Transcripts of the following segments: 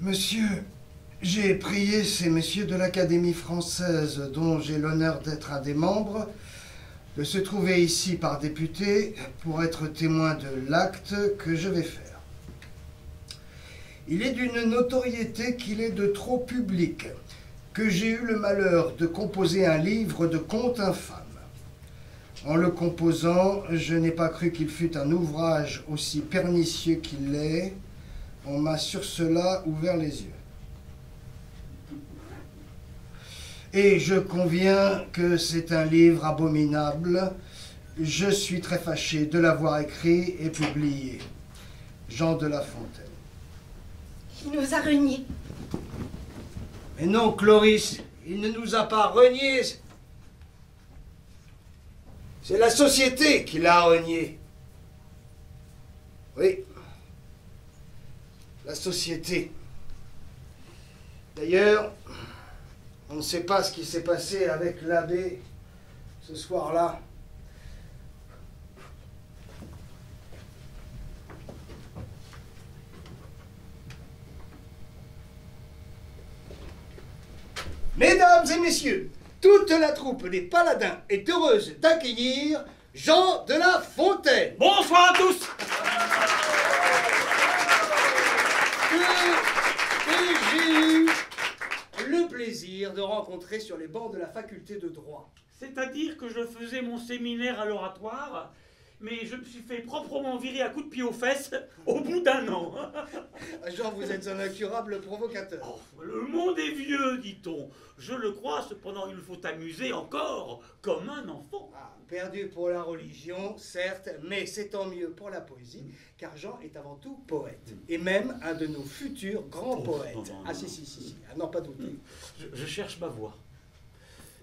Monsieur, j'ai prié ces messieurs de l'Académie française, dont j'ai l'honneur d'être un des membres, de se trouver ici par député pour être témoin de l'acte que je vais faire. Il est d'une notoriété qu'il est de trop public, que j'ai eu le malheur de composer un livre de contes infâmes. En le composant, je n'ai pas cru qu'il fût un ouvrage aussi pernicieux qu'il l'est. On m'a sur cela ouvert les yeux. Et je conviens que c'est un livre abominable. Je suis très fâché de l'avoir écrit et publié. Jean de La Fontaine. Il nous a reniés. Mais non, Cloris, il ne nous a pas reniés. C'est la société qui l'a renié. Oui. La société. D'ailleurs, on ne sait pas ce qui s'est passé avec l'abbé ce soir-là. Mesdames et messieurs, toute la troupe des paladins est heureuse d'accueillir Jean de La Fontaine. Bonsoir à tous. Que j'ai eu le plaisir de rencontrer sur les bancs de la faculté de droit. C'est-à-dire que je faisais mon séminaire à l'oratoire, mais je me suis fait proprement virer à coups de pied aux fesses au bout d'un an. Jean, vous êtes un incurable provocateur. Oh, le monde est vieux, dit-on. Je le crois, cependant il faut amuser encore, comme un enfant. Ah, perdu pour la religion, certes, mais c'est tant mieux pour la poésie, car Jean est avant tout poète, et même un de nos futurs grands poètes. Non, ah si, à n'en pas douter. Je cherche ma voix.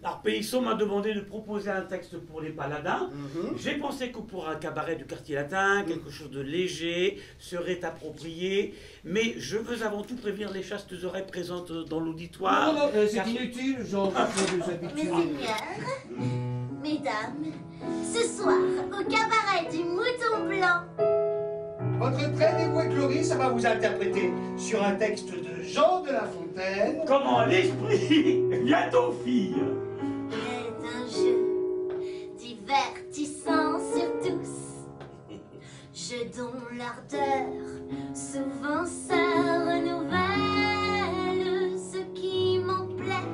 Alors, Pélisson m'a demandé de proposer un texte pour les paladins. J'ai pensé que pour un cabaret du quartier latin, quelque chose de léger serait approprié, mais je veux avant tout prévenir les chastes oreilles présentes dans l'auditoire. Non, c'est inutile, Jean, vous des habitués. Messeigneurs, mesdames, ce soir, au cabaret du Mouton Blanc, Votre très dévoué Cloris va vous interpréter sur un texte de Jean de La Fontaine. Comment l'esprit vient aux filles. est un jeu divertissant sur tous, jeu dont l'ardeur souvent se renouvelle. Ce qui m'en plaît,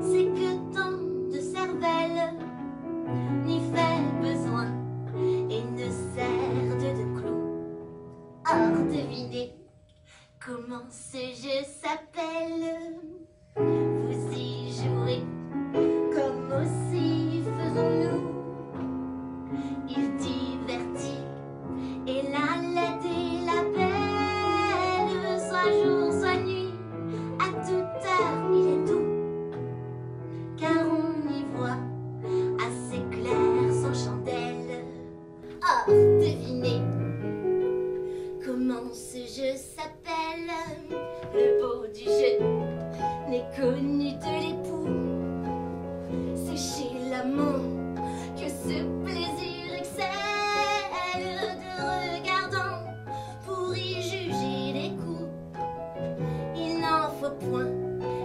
c'est que tant de cervelle n'y fait besoin et ne sert de clou. Or, devinez comment ce jeu s'appelle. Vous y jouez comme aussi faisons-nous. Il divertit et la laide et la belle, soit jour, soit nuit, à toute heure il est doux, car on y voit assez clair sans chandelle. Or, devinez comment ce jeu s'appelle. Le beau du jeu n'est connu de l'époux. C'est chez l'amant que ce plaisir excelle. De regardant pour y juger les coups, il n'en faut point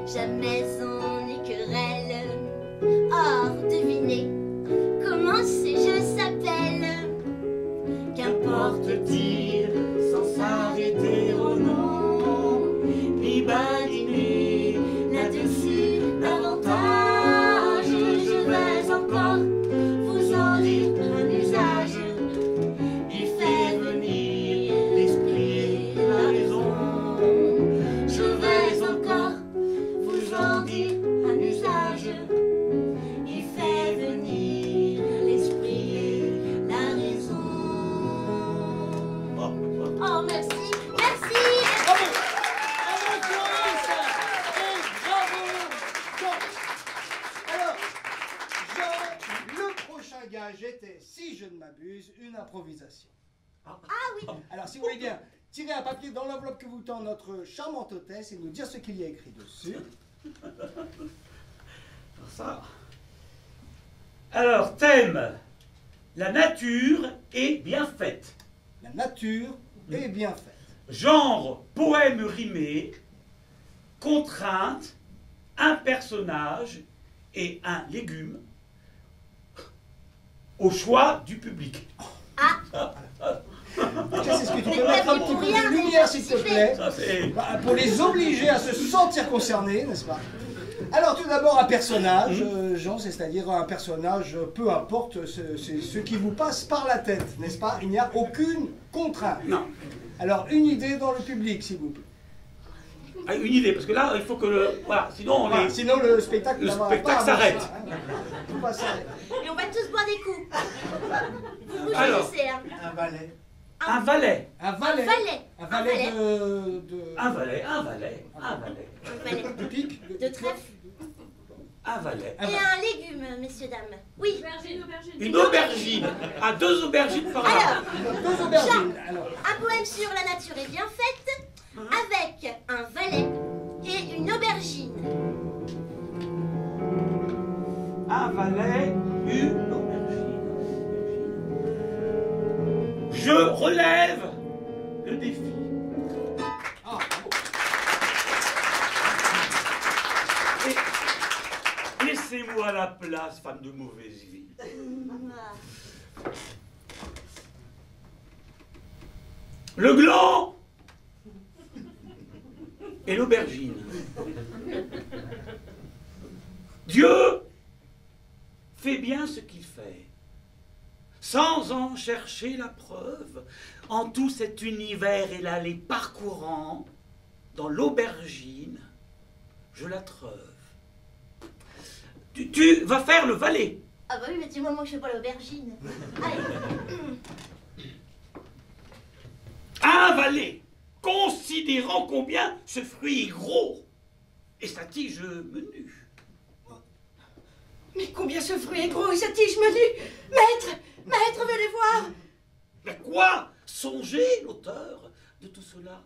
jamais on y querelle. Or, devinez comment ce jeu s'appelle. Qu'importe dire sans s'arrêter au nom, ni badiner là-dessus davantage. Je vais encore vous en dire un usage. Il fait venir l'esprit et la raison. Je vais encore vous en dire un usage. Il fait venir l'esprit et la raison. Oh, merci, merci. Bravo, Cloris, et bravo, Jean. Alors, Jean, le prochain gage était, si je ne m'abuse, une improvisation. Ah oui. Alors, si vous voulez bien, tirer un papier dans l'enveloppe que vous tend notre charmante hôtesse et nous dire ce qu'il y a écrit dessus. Ça. Alors, thème. La nature est bien faite. La nature est bien faite. Genre, poème rimé. contrainte, un personnage et un légume au choix du public. Est-ce que tu peux mettre un petit peu de lumière, s'il te plaît, pour les obliger à se sentir concernés, n'est-ce pas? Alors tout d'abord un personnage, Jean, c'est-à-dire un personnage, peu importe, c'est ce qui vous passe par la tête, n'est-ce pas? Il n'y a aucune contrainte. Non. Alors une idée dans le public, s'il vous plaît. Ah, une idée, parce que là, il faut que le... Voilà, sinon on est... Sinon le spectacle s'arrête. Tout va s'arrêter. Et on va tous boire des coups. Vous Alors, choisissez, hein. Un valet. Un valet. Un valet. Un valet. Un valet Un valet, un valet, un valet. Un valet. de pique. De trèfle. Un valet. Et un légume, messieurs, dames. Oui. Une aubergine. À 2 aubergines par an. Alors, Deux aubergines. Alors, un poème sur la nature est bien faite, avec un valet et une aubergine. Un valet, une aubergine. Je relève le défi. Et laissez-moi la place, femme de mauvaise vie. Le gland et l'aubergine. Dieu fait bien ce qu'il fait, sans en chercher la preuve. En tout cet univers et l'allée parcourant, dans l'aubergine, je la treuve. Tu vas faire le valet. Ah bah oui, mais du moment que je fais pas l'aubergine. Allez. Un valet, considérant combien ce fruit est gros et sa tige menue. Mais combien ce fruit est gros et sa tige menue! Maître! Maître, venez voir! Mais quoi? Songez, l'auteur de tout cela.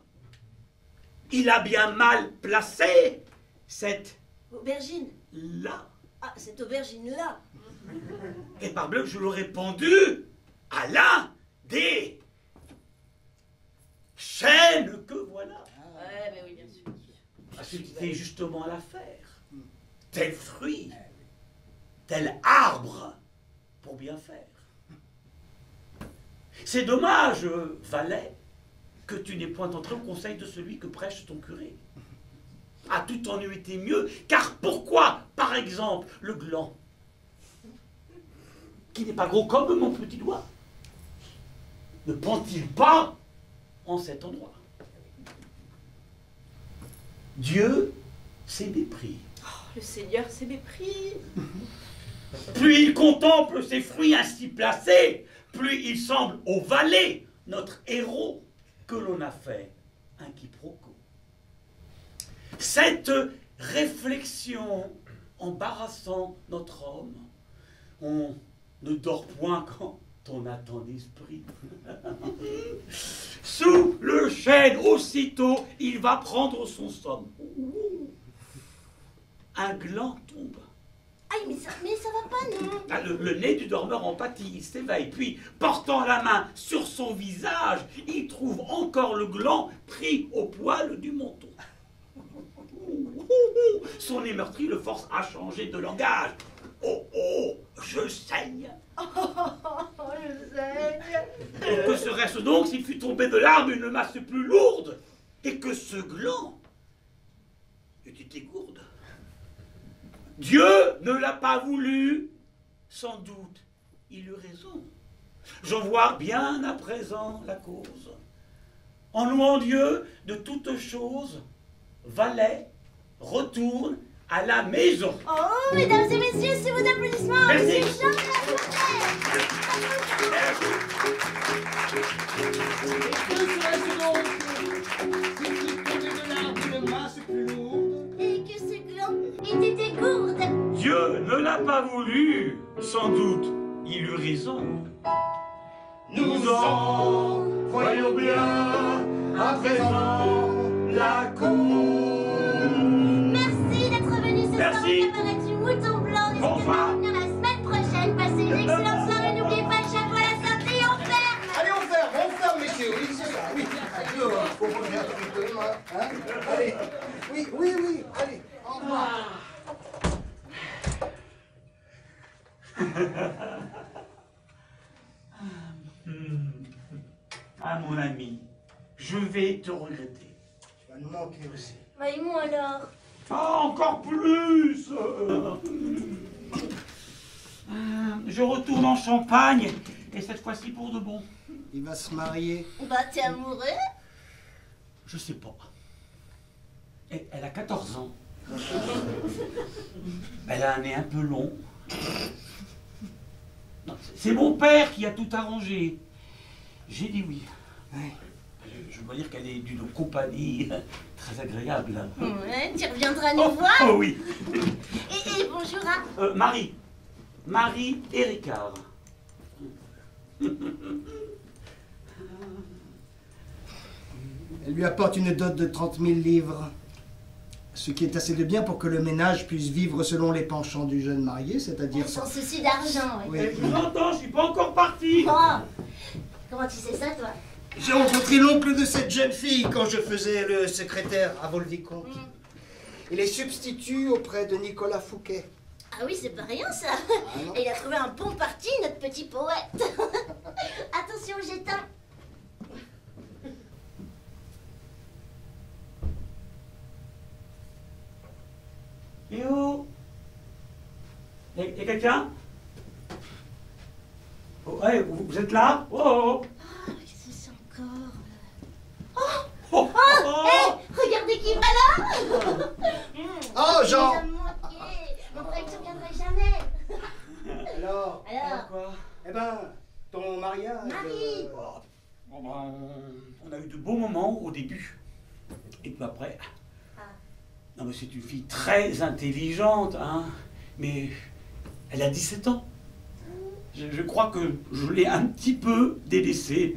Il a bien mal placé cette Aubergine. là. Ah, cette aubergine-là. Et parbleu, je l'aurais pendu à l'un des chaînes que voilà. Ouais, mais oui, bien sûr. C'était justement l'affaire. Tel fruit, tel arbre, pour bien faire. C'est dommage, valet, que tu n'aies point entré au conseil de celui que prêche ton curé. À tout en eût été mieux, car pourquoi, par exemple, le gland, qui n'est pas gros comme mon petit doigt, ne prend-il pas en cet endroit? Dieu s'est mépris. Le Seigneur s'est mépris. Plus il contemple ses fruits ainsi placés, plus il semble au valet, notre héros, que l'on a fait un quiproquo. Cette réflexion embarrassant notre homme, on ne dort point quand on attend l'esprit. Sous le chêne, aussitôt, il va prendre son somme. Un gland tombe. Aïe, mais ça va pas, non? Ah, le nez du dormeur en pâtit, il s'éveille, puis, portant la main sur son visage, il trouve encore le gland pris au poil du menton. Son nez meurtri le force à changer de langage. Oh, oh, je saigne. Je saigne. Et que serait-ce donc s'il fût tombé de l'arbre une masse plus lourde et que ce gland eût été gourde? Dieu ne l'a pas voulu, sans doute, il eut raison. J'en vois bien à présent la cause. En louant Dieu de toutes choses, valet retourne à la maison. Oh, mesdames et messieurs, sous vos applaudissements, Merci. Monsieur Jean de la que serait-ce donc si tu tombais de l'arbre une masse plus lourde? Et que ce gland ait été gourde. Dieu ne l'a pas voulu, sans doute, il eut raison. Nous en voyons bien à présent la cour. Merci d'être venu ce soir Merci. au cabaret du Mouton Blanc. Bonsoir. N'hésitez pas à venir la semaine prochaine. Passez une excellente soirée. N'oubliez pas le chapeau à la sortie. On ferme. Allez, on ferme, messieurs, oui, c'est ça, oui. Faut bouger un petit peu, moi. Hein? Allez. Oui, oui, oui. Allez. Au revoir. Ah, mon ami, je vais te regretter. Tu vas nous manquer aussi. Bah, et moi alors? Ah, encore plus. Je retourne en Champagne, et cette fois-ci pour de bon. Il va se marier. Bah, t'es amoureux? Je sais pas. Elle a 14 ans. Elle a un nez un peu long. C'est mon père qui a tout arrangé. J'ai dit oui. Je dois dire qu'elle est d'une compagnie très agréable. Ouais, tu reviendras nous voir? Oh oui. Et bonjour à... Marie. Marie et Ricard. Elle lui apporte une dot de 30 000 livres. Ce qui est assez de bien pour que le ménage puisse vivre selon les penchants du jeune marié, c'est-à-dire... Sans souci d'argent, Oui. ouais. Je vous entends, je suis pas encore parti. Oh, comment tu sais ça, toi? J'ai rencontré l'oncle de cette jeune fille quand je faisais le secrétaire à Vaux-le-Vicomte. Il est substitut auprès de Nicolas Fouquet. Ah oui, c'est pas rien, ça. non. Et il a trouvé un bon parti, notre petit poète. Attention, j'éteins. Et oh, y a quelqu'un? Oh, ouais, vous êtes là? Oh, oh, Ah, qu'est-ce que c'est encore? oh, oh. Hé, regardez qui va là. Oh, Jean! Il nous a manqué. Mon frère, tu reviendrai jamais. Alors Quoi? Eh ben, ton mariage... Marie. Bon, ben, on a eu de beaux moments au début. Et puis après... Non, mais c'est une fille très intelligente, hein. Mais elle a 17 ans. Je crois que je l'ai un petit peu délaissée.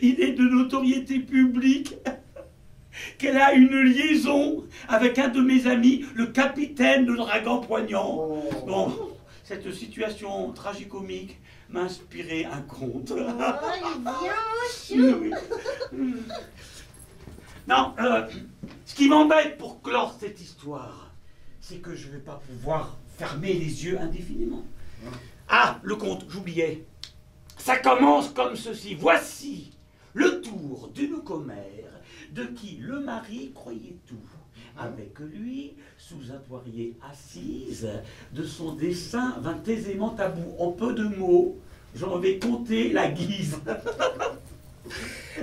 Il est de notoriété publique qu'elle a une liaison avec un de mes amis, le capitaine de Dragan Poignant. Bon, cette situation tragicomique m'a inspiré un conte. Oh, il est bien, mon chou. Non, ce qui m'embête pour clore cette histoire, c'est que je ne vais pas pouvoir fermer les yeux indéfiniment. Ah, le conte, j'oubliais. Ça commence comme ceci. Voici le tour d'une commère de qui le mari croyait tout. Avec lui, sous un poirier assise, de son dessein vint aisément à bout. En peu de mots, j'en vais compter la guise.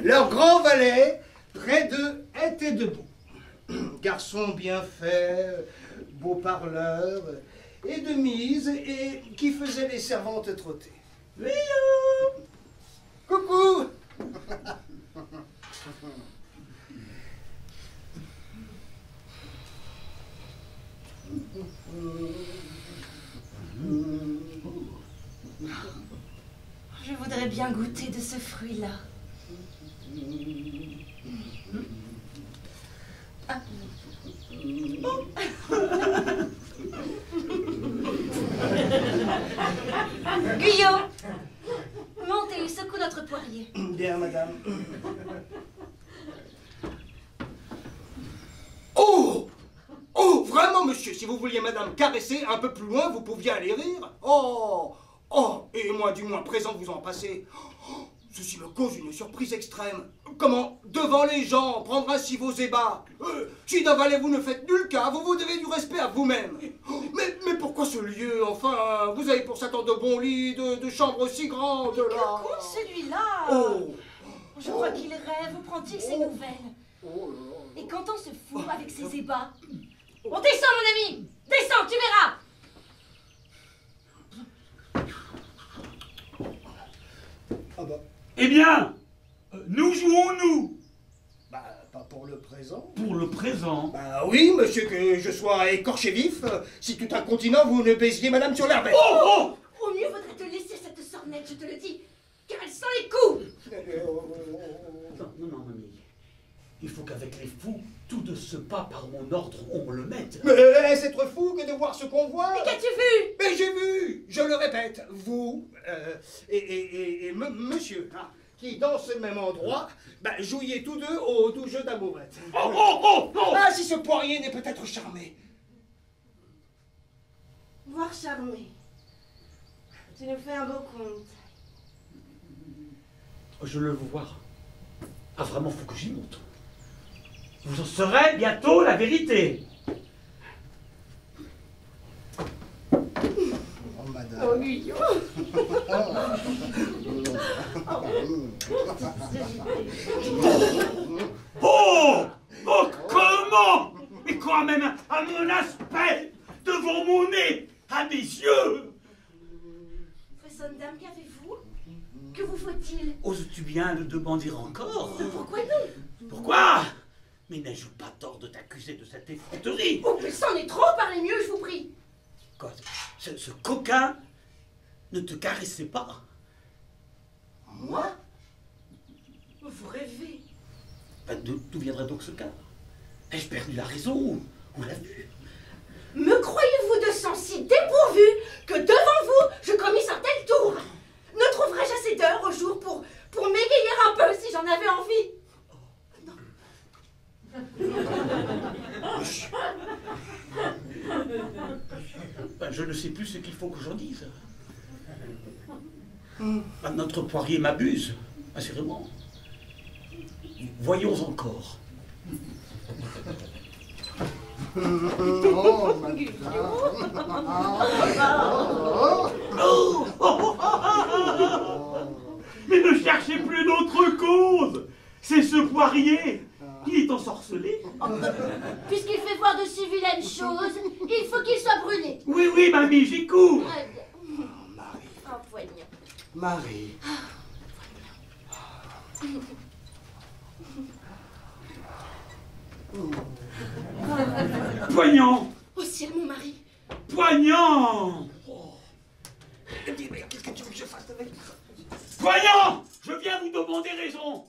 Leur grand valet, près d'eux, était debout. Garçon bien fait, beau parleur, et de mise, et qui faisait les servantes trotter. Oui, coucou. Je voudrais bien goûter de ce fruit-là. Ah. Guyot, monte et secoue notre poirier. Bien, madame. Oh! Oh, vraiment, monsieur, si vous vouliez madame caresser un peu plus loin, vous pouviez aller rire. Oh! Oh! Et moi, du moins, présent, vous en passez. Oh, ceci me cause une surprise extrême. Comment, devant les gens, prendre ainsi vos ébats? Si d'un valet vous ne faites nul cas, vous vous devez du respect à vous-même. Oh, mais pourquoi ce lieu, enfin? Vous avez pour ça tant de bons lits, de chambres si grandes, là. Que compte celui-là? Oh! Je crois qu'il rêve. Où prend-il ses nouvelles? Oh là là. Et quand on se fout avec ses ébats? On descend, mon ami! Descends, tu verras! Ah bah, Eh bien, nous jouons-nous? bah, pas pour le présent. Pour le présent. Bah oui, monsieur, que je sois écorché vif, si tout un continent vous ne baisiez madame sur l'herbette. Oh, oh! Au mieux vaudrait te laisser cette sornette, je te le dis, car elle sent les coups! Non, non, non, mamie. Il faut qu'avec les fous, tout ne se pas par mon ordre, on le mette. Mais est-ce être fou que de voir ce qu'on voit? Mais qu'as-tu vu? Mais j'ai vu, je le répète, vous monsieur, hein, qui dans ce même endroit, jouiez tous deux au doux jeu d'amourette. Oh! Ah, si ce poirier n'est peut-être charmé. Voir charmé. Tu nous fais un beau conte. Je le veux voir. Ah, vraiment, faut que j'y monte. Vous en saurez bientôt la vérité. Oh, madame. Oh, Guillaume. Oh! Oh, comment? Mais quand même, à mon aspect, devant mon nez, à mes yeux. Fressonne dame, qu'avez-vous? Que vous faut-il? Oses-tu bien le demander encore? Pourquoi non? Pourquoi? Mais n'ai-je pas tort de t'accuser de cette effronterie? Oh, mais c'en est trop, parlez mieux, je vous prie. Quoi? Ce coquin ne te caressait pas? Moi? Vous rêvez. D'où viendrait donc ce cas? Ai-je perdu la raison ou la vue? Me croyez-vous de sens si dépourvu que devant vous, je commis un tel tour? Ne trouverais-je assez d'heures au jour pour m'égayer un peu si j'en avais envie? Je ne sais plus ce qu'il faut que j'en dise. Notre poirier m'abuse, assurément. Voyons encore. Oh, Mais ne cherchez plus d'autre cause. C'est ce poirier. Il est ensorcelé. Puisqu'il fait voir de si vilaines choses, il faut qu'il soit brûlé. Oui, mamie, j'y cours. Marie. Oh, poignant. Marie. Poignant. Oh ciel, mon mari. Poignant. Qu'est-ce que tu veux que je fasse avec ça? Poignant. Je viens vous demander raison.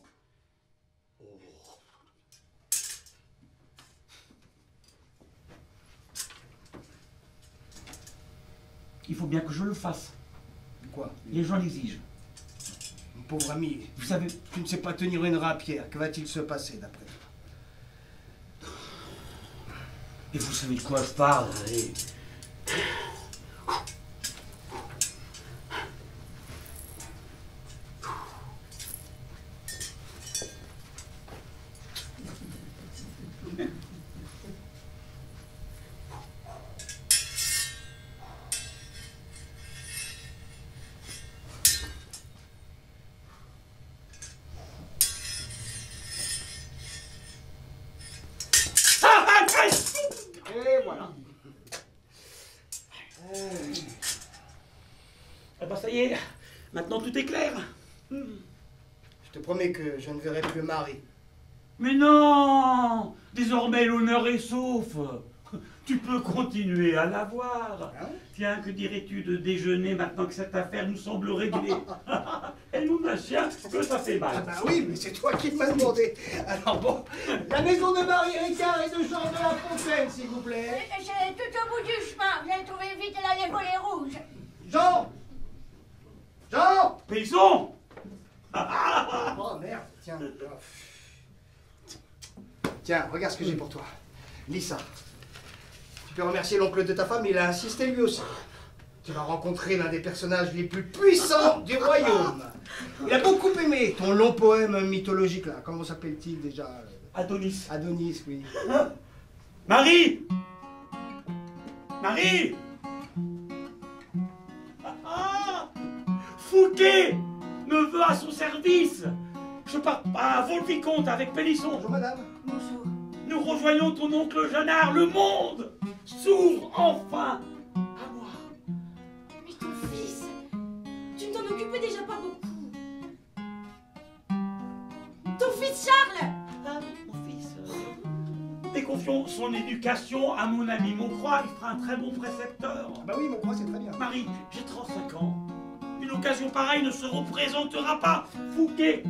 Il faut bien que je le fasse. Quoi? Les gens l'exigent. Mon pauvre ami, Vous savez, tu ne sais pas tenir une rapière. Que va-t-il se passer d'après toi? et vous savez de quoi je parle. Allez. Et voilà. Ah bah ça y est, maintenant tout est clair. Je te promets que je ne verrai plus Marie. Mais non! Désormais l'honneur est sauf. Tu peux continuer à la voir. Hein? Tiens, que dirais-tu de déjeuner maintenant que cette affaire nous semble réglée? Et nous, ma chien, que ça fait Ah mal. bah oui, mais c'est toi qui m'as demandé. Alors bon, la maison de Marie Ricard et de Jean de la Fontaine, s'il vous plaît. C'est tout au bout du chemin. Vous allez trouver vite la volée rouge. Jean! Jean! Payson! Oh merde, tiens. Tiens, regarde ce que j'ai pour toi. Lis ça. Tu peux remercier l'oncle de ta femme, il a insisté lui aussi. Tu vas rencontrer l'un des personnages les plus puissants du royaume. Il a beaucoup aimé ton long poème mythologique là. Comment s'appelle-t-il déjà? Adonis. Adonis, oui. Marie! Marie! Fouquet! Neveu à son service! Je pars à Vaux-le-Vicomte avec Pélisson. Bonjour madame. Bonjour. Nous rejoignons ton oncle Jeannard. Le monde s'ouvre enfin à moi. Mais ton fils, tu ne t'en occupais déjà pas beaucoup. Ton fils Charles! Ah, mon fils. Déconfions son éducation à mon ami Maucroix. Il fera un très bon précepteur. Ah bah oui, mon croix, c'est très bien. Marie, j'ai 35 ans. Une occasion pareille ne se représentera pas. Fouquet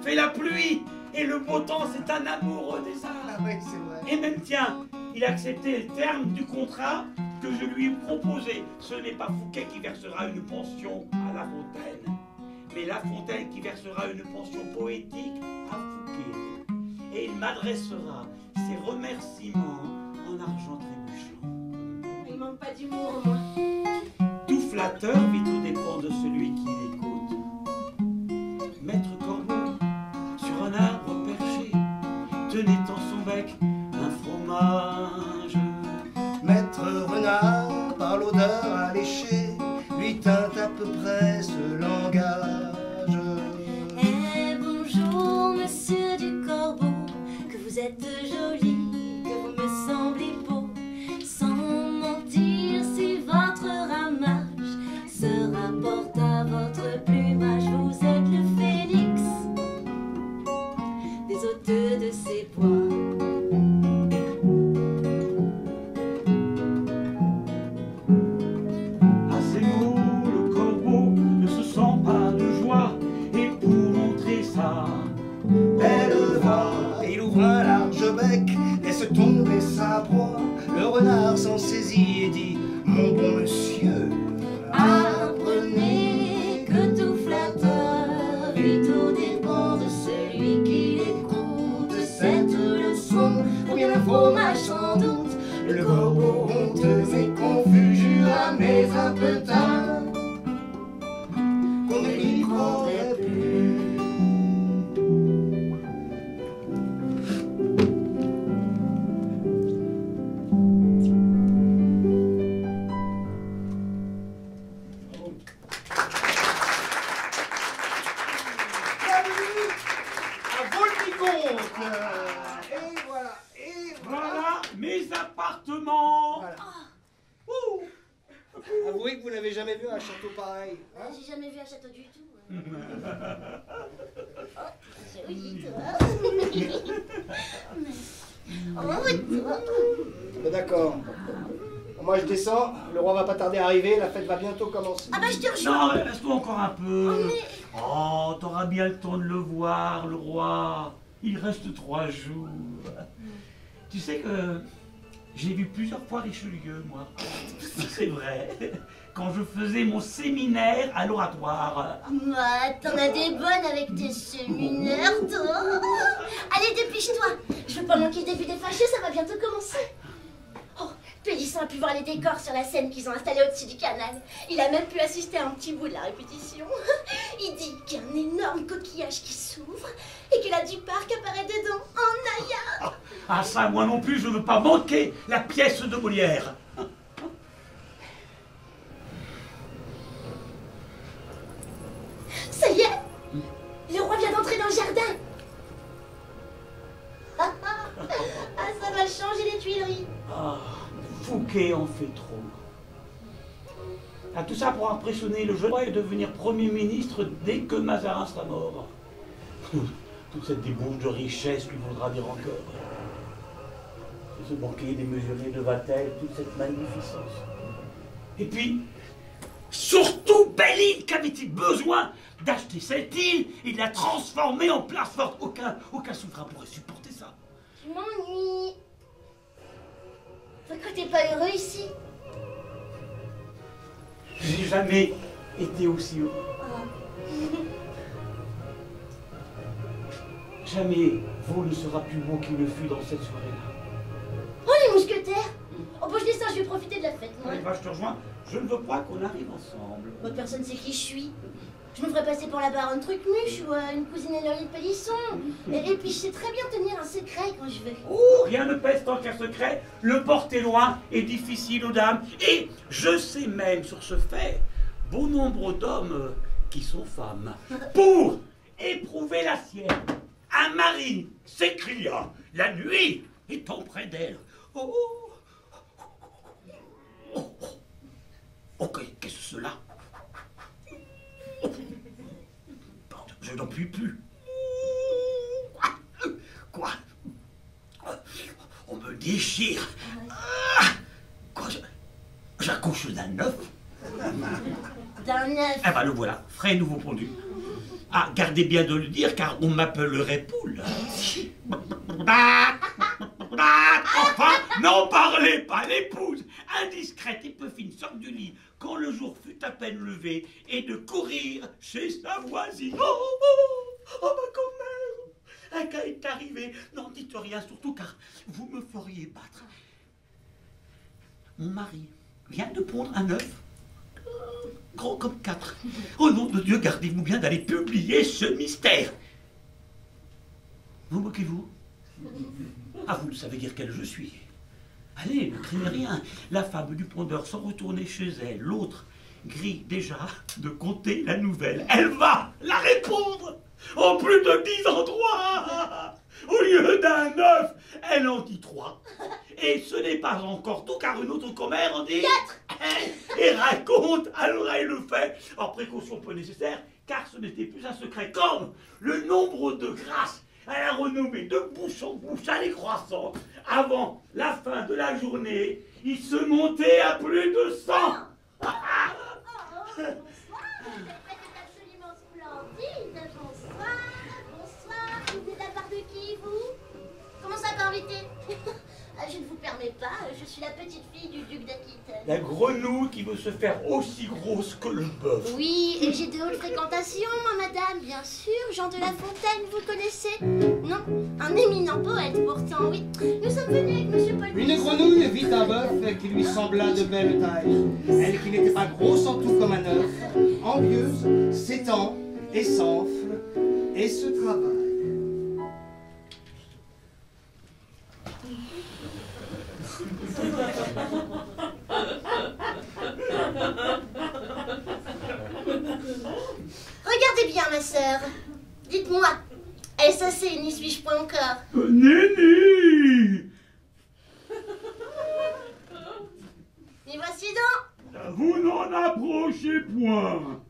fait la pluie Et le beau temps, c'est un amoureux des arts. Ah oui, c'est vrai. Et même, tiens, il a accepté le terme du contrat que je lui ai proposé. Ce n'est pas Fouquet qui versera une pension à La Fontaine, mais La Fontaine qui versera une pension poétique à Fouquet. Et il m'adressera ses remerciements en argent trébuchant. Il manque pas d'humour, moi. Tout flatteur vit tout dépend de celui qui l'écoute. Maître Corbeau, sur un arbre perché, tenait en son bec un fromage. Maître Renard, par l'odeur alléchée, lui tint à peu près ce langage. Eh bonjour, monsieur du Corbeau, que vous êtes joli, que vous me semblez beau. Sans mentir, si votre ramage se rapporte à votre plumage, vous êtes le phénix des hôtes de ces bois. À ces mots, le corbeau ne se sent pas de joie, et pour montrer sa Belle voix, il ouvre un large bec, laisse tomber sa proie. Le renard s'en saisit et dit: mon bon monsieur, Apprenez que tout flatteur vit au dépend de celui qui l'écoute. Cette leçon, ou bien le fromage sans doute. le corbeau honteux et confus jura, mais un peu tard, qu'on ne l'y prendrait plus. Bienvenue à Volpicomte. Et voilà, voilà mes appartements. Voilà. Avouez que vous n'avez jamais vu un château pareil. Hein? J'ai jamais vu un château du tout. Oh, joli, toi. Oh, toi. Bon, d'accord. Moi je descends, le roi va pas tarder à arriver, la fête va bientôt commencer. Ah bah je te rejoins. Non, reste-toi encore un peu. Oh, mais- Oh, t'auras bien le temps de le voir, le roi. Il reste 3 jours. Tu sais que j'ai vu plusieurs fois Richelieu, moi. C'est vrai. Quand je faisais mon séminaire à l'oratoire. Bah, t'en as des bonnes avec tes séminaires, toi. Allez, dépêche-toi. Je veux pas manquer le début des fâcheux, ça va bientôt commencer. Oh, Pélisson a pu voir les décors sur la scène qu'ils ont installée au-dessus du canal. Il a même pu assister à un petit bout de la répétition. Il dit qu'il y a un énorme coquillage qui s'ouvre et que la du parc apparaît dedans en naïade. Ah ça, moi non plus, je ne veux pas manquer la pièce de Molière. Ça y est, le roi vient d'entrer dans le jardin. Ah, ça va changer les Tuileries. Ah, Fouquet en fait trop. Ah, tout ça pour impressionner le jeune roi et devenir Premier ministre dès que Mazarin sera mort. Toute cette débauche de richesse lui vaudra des rancœurs. Ce banquet démesuré de Vatel, toute cette magnificence. Et puis, surtout, Belle-Île, qu'avait-il besoin d'acheter cette île et de la transformer en place forte? Aucun souverain pourrait supporter ça. Je m'ennuie. Pourquoi t'es pas heureux ici? J'ai jamais été aussi heureux. Jamais Vaux ne sera plus beau qu'il ne fut dans cette soirée-là. Oh, les mousquetaires. Oh, bon, je descends, je vais profiter de la fête, moi. Allez, va, je te rejoins. Je ne veux pas qu'on arrive ensemble. Votre personne sait qui je suis. Je me ferais passer pour la baronne Trucmuche ou une cousine éloignée de Pélisson. Et puis, je sais très bien tenir un secret quand je veux. Oh, rien ne pèse tant qu'un secret. Le porter loin est difficile aux dames. Et je sais même sur ce fait bon nombre d'hommes qui sont femmes. Pour éprouver la sienne, un mari s'écria la nuit étant près d'elle. Oh, qu'est-ce que cela? Pardon, je n'en puis plus. Quoi? On me déchire. Quoi? J'accouche d'un œuf? D'un œuf. Eh ben le voilà, frais nouveau pondu. Ah, gardez bien de le dire, car on m'appellerait Poule. Enfin, n'en parlez pas, l'épouse, indiscrète et peu fine, sort du lit, quand le jour fut à peine levé, et de courir chez sa voisine. Oh, ma commère, un cas est arrivé, n'en dites rien, surtout car vous me feriez battre. Mon mari vient de pondre un œuf, gros comme 4. Au nom de Dieu, gardez-vous bien d'aller publier ce mystère. Vous moquez-vous? Ah, vous ne savez dire quel je suis. Allez, ne craignez rien. La femme du pondeur sans retourner chez elle, l'autre grille déjà de conter la nouvelle. Elle va la répondre en plus de 10 endroits. Au lieu d'un œuf, elle en dit 3. Et ce n'est pas encore tout, car une autre commère en dit 4. Et raconte à l'oreille le fait, en précaution peu nécessaire, car ce n'était plus un secret. Comme le nombre de grâces à la renommée de bouche en bouche, allait croissant. Avant la fin de la journée, il se montait à plus de 100. Bonsoir, cette fête est absolument splendide. Bonsoir, bonsoir. Vous venez de la part de qui, vous? Comment ça, pas invité? Je ne vous permets pas, je suis la petite fille du duc d'Aquitaine. La grenouille qui veut se faire aussi grosse que le bœuf. Oui, et j'ai de hautes fréquentations, moi, madame, bien sûr. Jean de La Fontaine, vous connaissez? Non, un éminent poète, pourtant, oui. Nous sommes venus avec monsieur Paul. Une grenouille vit un bœuf qui lui sembla de belle taille. Elle qui n'était pas grosse en tout comme un œuf, envieuse, s'étend et s'enfle et se travaille. Regardez bien, ma sœur. Dites-moi, est-ce assez, n'y suis-je point encore? Néni! M'y voici donc. Vous n'en approchez point.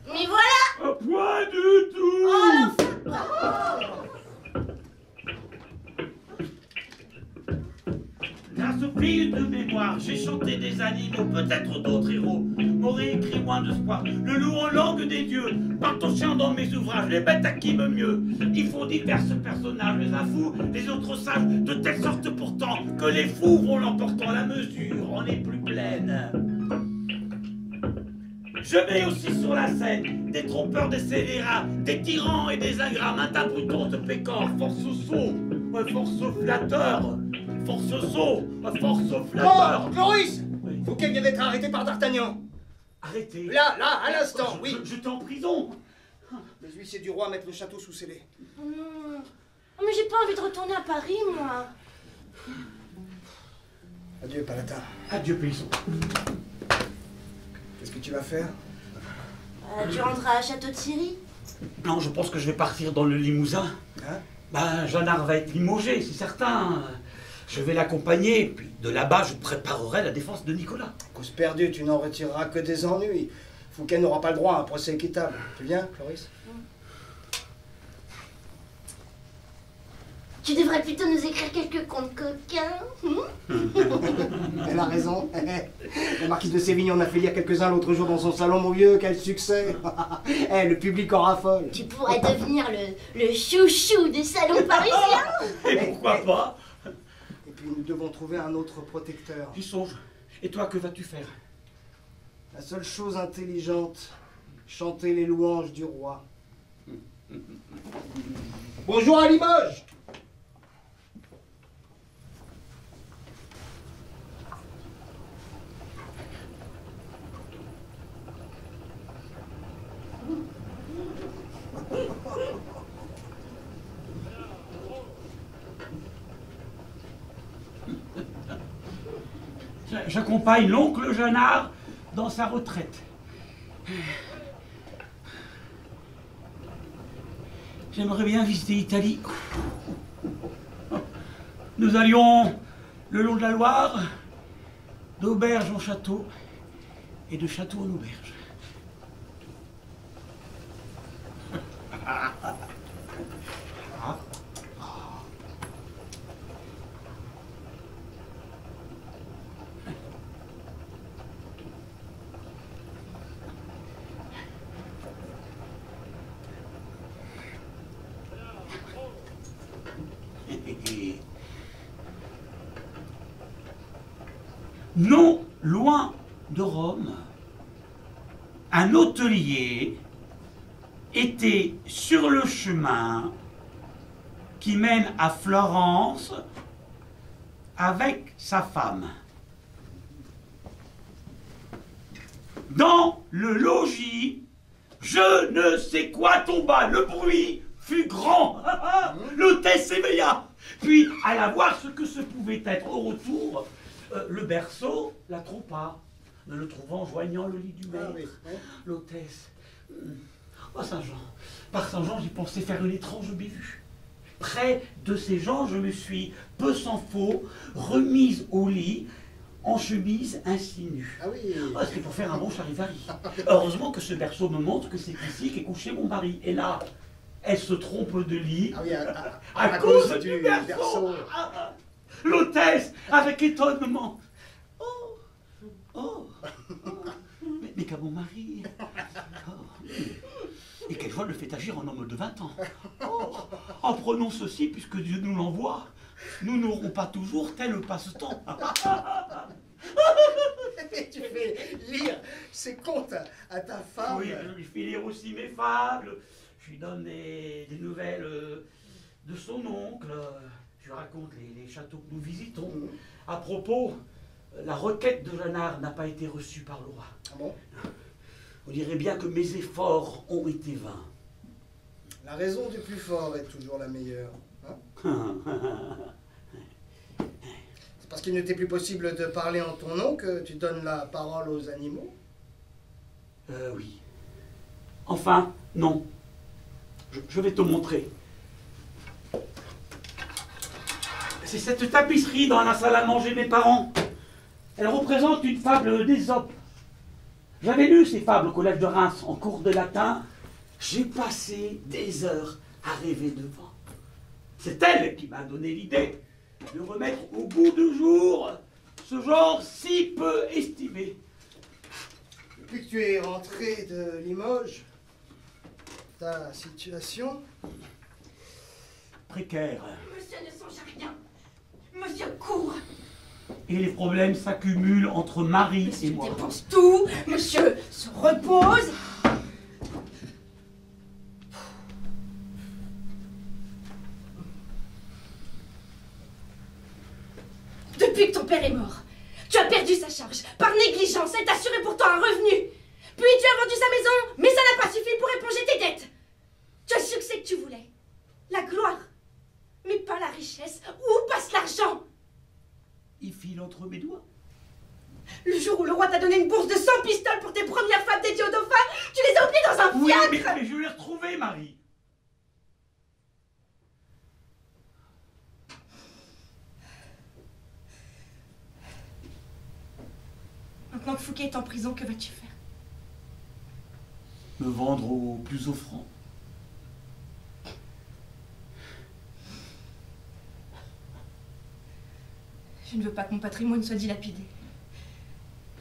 M'y voilà. Point du tout. Oh, l'enfant. Grâce au fil de mémoire, j'ai chanté des animaux, peut-être d'autres héros. M'aurait écrit moins de espoir, le loup en langue des dieux. Partochant dans mes ouvrages, les bêtes à qui me mieux. Il faut divers personnages, les uns fous, les autres sages, de telle sorte pourtant que les fous vont l'emportant. La mesure en est plus pleine. Je mets aussi sur la scène des trompeurs, des scélérats, des tyrans et des ingrats, maintes aboutantes pécores, force sot, force flatteur, force sot, force flatteur. Oh, Cloris! Oui. Vous qui vient d'être arrêté par D'Artagnan. Arrêtez. Là, à l'instant, oui. J'étais en prison. Les huissiers du roi mettent le château sous scellé. Oh non. Oh, mais j'ai pas envie de retourner à Paris, moi. Adieu, Palatin. Adieu, paysan. Qu'est-ce que tu vas faire? Tu rentreras à Château de Syrie? Non, je pense que je vais partir dans le Limousin. Hein? Ben, Jeannard va être limogé, c'est certain. Je vais l'accompagner, puis de là-bas, je préparerai la défense de Nicolas. Cause perdue, tu n'en retireras que des ennuis. Fouquet n'aura pas le droit à un procès équitable. Tu viens, Cloris? Tu devrais plutôt nous écrire quelques contes coquins. Elle a raison. La marquise de Sévigné en a fait lire quelques-uns l'autre jour dans son salon, mon vieux. Quel succès. Le public en raffole. Tu pourrais devenir le chouchou des salons parisiens. Et pourquoi pas? Et puis nous devons trouver un autre protecteur. J'y songe. Et toi, que vas-tu faire? La seule chose intelligente, chanter les louanges du roi. Bonjour à Limoges! J'accompagne l'oncle Jeannard dans sa retraite. J'aimerais bien visiter l'Italie. Nous allions le long de la Loire, d'auberge en château et de château en auberge. Non loin de Rome, un hôtelier était sur le chemin qui mène à Florence avec sa femme. Dans le logis, je ne sais quoi tomba, le bruit fut grand. L'hôtesse s'éveilla, puis alla voir ce que ce pouvait être. Au retour, le berceau la trompa, ne le trouvant joignant le lit du maître. L'hôtesse, oh Saint-Jean, par Saint-Jean, j'y pensais faire une étrange bévue. Près de ces gens, je me suis, peu s'en faut, remise au lit, en chemise ainsi nue. Ah oui. C'est pour faire un bon charivari. Heureusement que ce berceau me montre que c'est ici qu'est couché mon mari. Et là, elle se trompe de lit. Ah oui, à cause du berceau. L'hôtesse, avec étonnement. Oh, mais qu'à mon mari. Et quelle joie le fait agir en homme de 20 ans. En prenons ceci, puisque Dieu nous l'envoie. Nous n'aurons pas toujours tel passe-temps. Tu fais lire ces contes à ta femme. Oui, je lui fais lire aussi mes fables. Je lui donne des nouvelles de son oncle. Je lui raconte les châteaux que nous visitons. À propos, la requête de Jeannard n'a pas été reçue par le roi. Ah bon? On dirait bien que mes efforts ont été vains. La raison du plus fort est toujours la meilleure. Hein? C'est parce qu'il ne t'est plus possible de parler en ton nom que tu donnes la parole aux animaux? Oui. Enfin, non. Je vais te montrer. C'est cette tapisserie dans la salle à manger mes parents. Elle représente une fable d'Ésope. J'avais lu ces fables au collège de Reims en cours de latin. J'ai passé des heures à rêver devant. C'est elle qui m'a donné l'idée de remettre au goût du jour ce genre si peu estimé. Depuis que tu es rentré de Limoges, ta situation Précaire. Monsieur ne songe à rien. Monsieur court. Et les problèmes s'accumulent entre Marie et Monsieur moi. dépense tout. Monsieur se repose. Depuis que ton père est mort, tu as perdu sa charge. Par négligence, elle t'assurait pourtant un revenu. Puis tu as vendu sa maison, mais ça n'a pas suffi pour éponger tes dettes. Tu as le succès que tu voulais. La gloire. Mais pas la richesse. Où passe l'argent? Il file entre mes doigts. Le jour où le roi t'a donné une bourse de 100 pistoles pour tes premières femmes dédiées au dauphin, tu les as oubliées dans un Oui, fiacre. mais je l'ai retrouvé, Marie. Maintenant que Fouquet est en prison, que vas-tu faire? Me vendre au plus offrant. Je ne veux pas que mon patrimoine soit dilapidé.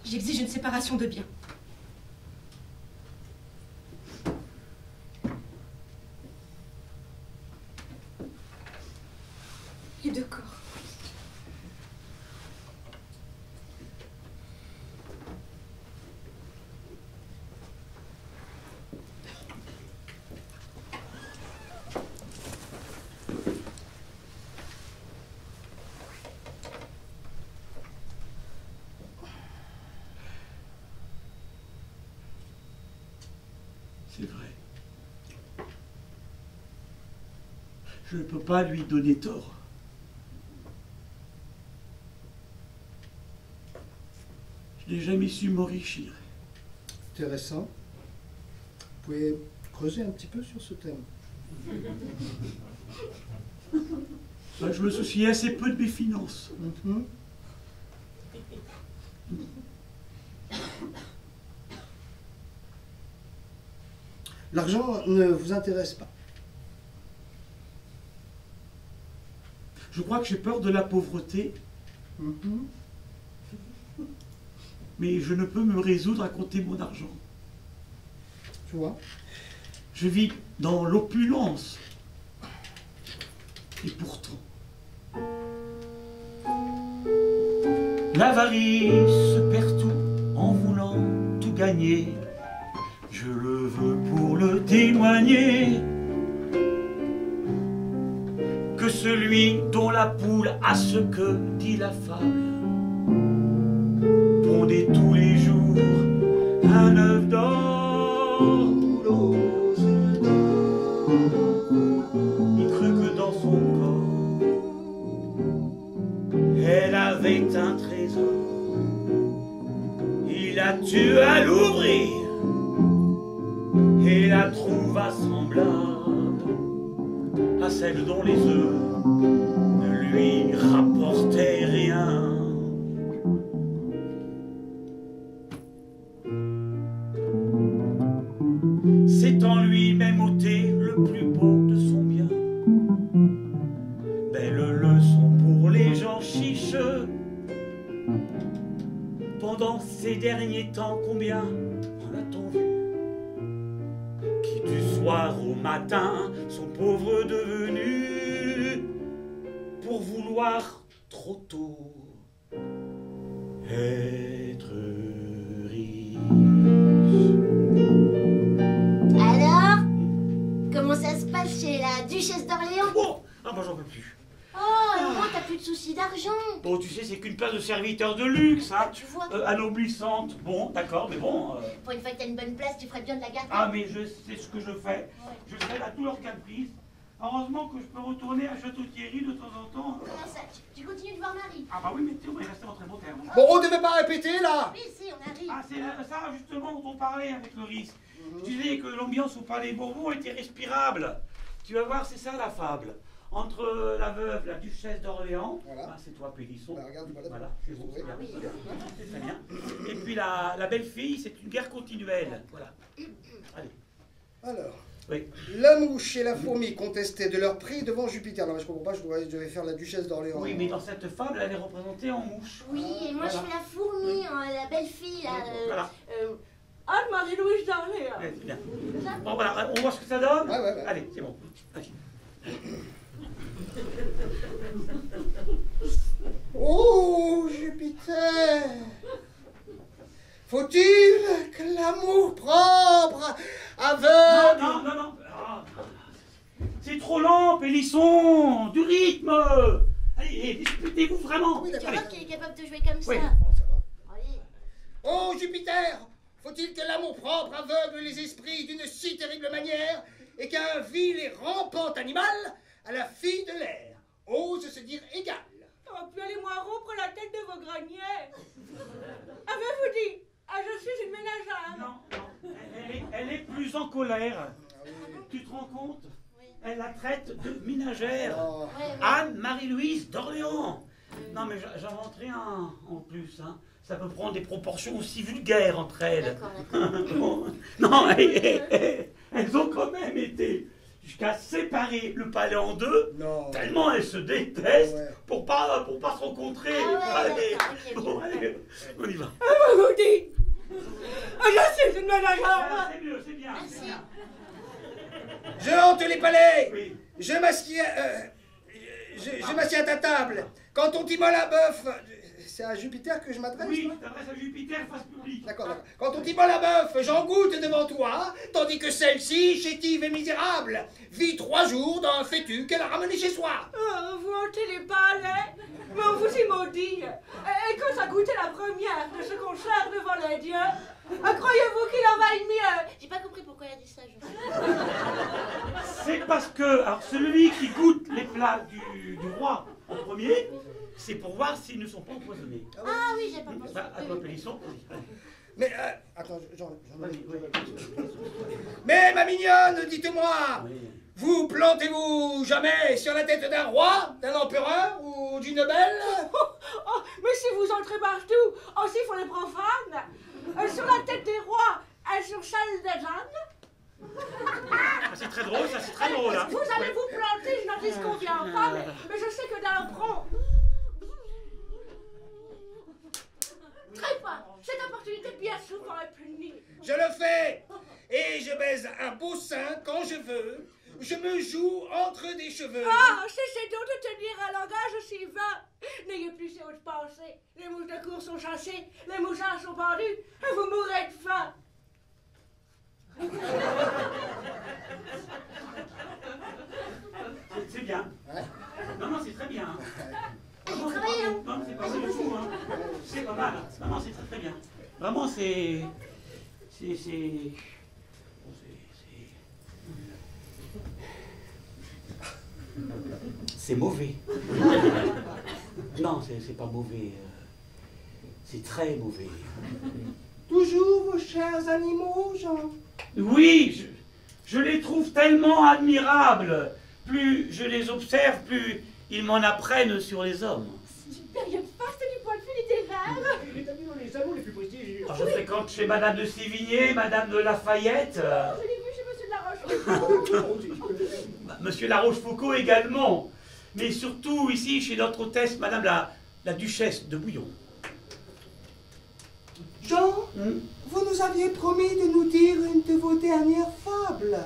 J'exige une séparation de biens. Et de corps. C'est vrai. Je ne peux pas lui donner tort. Je n'ai jamais su m'enrichir. Intéressant. Vous pouvez creuser un petit peu sur ce thème. Je me souciais assez peu de mes finances. L'argent ne vous intéresse pas? Je crois que j'ai peur de la pauvreté, mais je ne peux me résoudre à compter mon argent. Tu vois? Je vis dans l'opulence. Et pourtant, L'avarice perd tout en voulant tout gagner. Je le veux pour le témoigner. Que celui dont la poule a ce que dit la fable pondait tous les jours un œuf d'or. Il crut que dans son corps elle avait un trésor. Il la tue à l'ouvrir et la trouva semblable à celle dont les œufs ne lui rapportaient rien. C'est en lui-même ôté le plus beau de son bien. Belle leçon pour les gens chicheux. Pendant ces derniers temps, combien en a-t-on vu qui du soir au matin sont pauvres devenus pour vouloir trop tôt être riches. Alors, comment ça se passe chez la duchesse d'Orléans? Oh, ah bah j'en peux plus. Oh, au moins t'as plus de soucis d'argent. Bon, tu sais, c'est qu'une place de serviteur de luxe, hein. Tu vois. Anoblissante. Bon, d'accord, mais bon. Pour une fois que t'as une bonne place, tu ferais bien de la garder. Ah, mais je sais ce que je fais. Je fais à tous leurs caprices. Heureusement que je peux retourner à Château-Thierry de temps en temps. Comment ça, tu continues de voir Marie? Ah bah oui, mais tu sais, on est resté en très bon terme. Bon, on devait pas répéter là. Oui, si, on arrive. Ah, c'est ça justement dont on parlait avec Loris. Je disais que l'ambiance au Palais Bourbon était respirable. Tu vas voir, c'est ça la fable. Entre la veuve, la duchesse d'Orléans, Voilà. ah, c'est toi Pélisson. Bah, regarde, Voilà, c'est bon, c'est bien. Oui. C'est très bien. Et puis la belle-fille, c'est une guerre continuelle. Voilà. Allez. Alors, Oui. la mouche et la fourmi contestaient de leur prix devant Jupiter. Non mais je comprends pas, je devais faire la duchesse d'Orléans. Oui, mais dans cette fable, elle est représentée en mouche. Oui, et moi je Voilà. fais la fourmi, hein, la belle fille, là. Voilà. Anne-Marie-Louise d'Orléans. Ouais, c'est bien. Bon, voilà, on voit ce que ça donne. Ouais. Allez, c'est bon. Allez. Oh, Jupiter! Faut-il que l'amour propre, aveugle... Non. Ah, c'est trop lent, Pélisson. Du rythme. Allez, disputez-vous vraiment. Oui, Tu d'accord. vois qu'il est capable de jouer comme Oui. ça. Bon, ça va. Allez. Oh, Jupiter! Faut-il que l'amour propre aveugle les esprits d'une si terrible manière et qu'un vil et rampant animal, à la fille de l'air, ose se dire égal? Oh, puis allez-moi rompre la tête de vos greniers. Avez-vous dit? Ah, je suis une ménagère. Non. Elle est plus en colère. Tu te rends compte? Oui. Elle la traite de ménagère. Oh. Ouais. Anne-Marie-Louise d'Orléans. Non, mais j'invente rien en plus. Hein. Ça peut prendre des proportions aussi vulgaires entre elles. D'accord. Bon, non, elles ont quand même été jusqu'à séparer le palais en deux, Non. tellement elles se détestent Ouais. pour pas se rencontrer. Ah ouais, Allez, d'accord, ok, bon, allez, on y va. Avez-vous dit? Ah, je suis une ménagère. Ah, c'est mieux, c'est bien. Merci. c'est bien. Je hante les palais! Oui. Je m'assieds à ta table. Quand on t'immole un bœuf... C'est à Jupiter que je m'adresse, Oui, moi? t'adresses à Jupiter face publique. D'accord. Quand on t'immole un bœuf, j'en goûte devant toi, tandis que celle-ci, chétive et misérable, vit 3 jours dans un fétu qu'elle a ramené chez soi. Oh, vous hantez les palais, mais on vous y maudit. Et que ça goûtait la première de ce qu'on sert devant les dieux. Croyez-vous qu'il en vaille mieux? J'ai pas compris pourquoi elle a dit ça, je... C'est parce que, alors celui qui goûte les plats du roi en premier, c'est pour voir s'ils ne sont pas empoisonnés. Ah oui, j'ai pas pensé. Bah, à toi, Pélisson. Mais, attends, Vas-y, oui. Mais, ma mignonne, dites-moi, Oui. vous plantez-vous jamais sur la tête d'un roi, d'un empereur ou d'une belle? Oh, mais si vous entrez partout, aussi il faut les profanes. Sur la tête des rois et sur celle des ânes. Ah, c'est très drôle, ça, c'est très drôle. Hein. Vous allez vous planter, je n'en disconviens pas, mais je sais que d'un front. Trépas, cette opportunité bien souvent est punie. Je le fais, et je baise un beau sein quand je veux, Je me joue entre des cheveux. Ah, cessez donc de tenir un langage aussi vain. N'ayez plus ces hautes pensées. Les mouches de cour sont chassées, les mouchards sont pendus, et vous mourrez de faim. C'est bien. Non, non, c'est très bien. Non, c'est pas mal du tout. Hein. C'est pas mal. Non, non, c'est très très bien. Vraiment, c'est mauvais. Non, c'est pas mauvais. C'est très mauvais. Toujours vos chers animaux, Jean. Oui, je les trouve tellement admirables. Plus je les observe, plus ils m'en apprennent sur les hommes. C'est une période faste du point de vue littéraire. Il est établi dans les salons les plus prestigieux. Alors, je fréquente chez Madame de Sévigné, Madame de Lafayette. Je l'ai vu chez Monsieur de la Rochefoucauld. Monsieur La Rochefoucauld également. Mais surtout ici, chez notre hôtesse, Madame la Duchesse de Bouillon. Jean, vous nous aviez promis de nous dire une de vos dernières fables.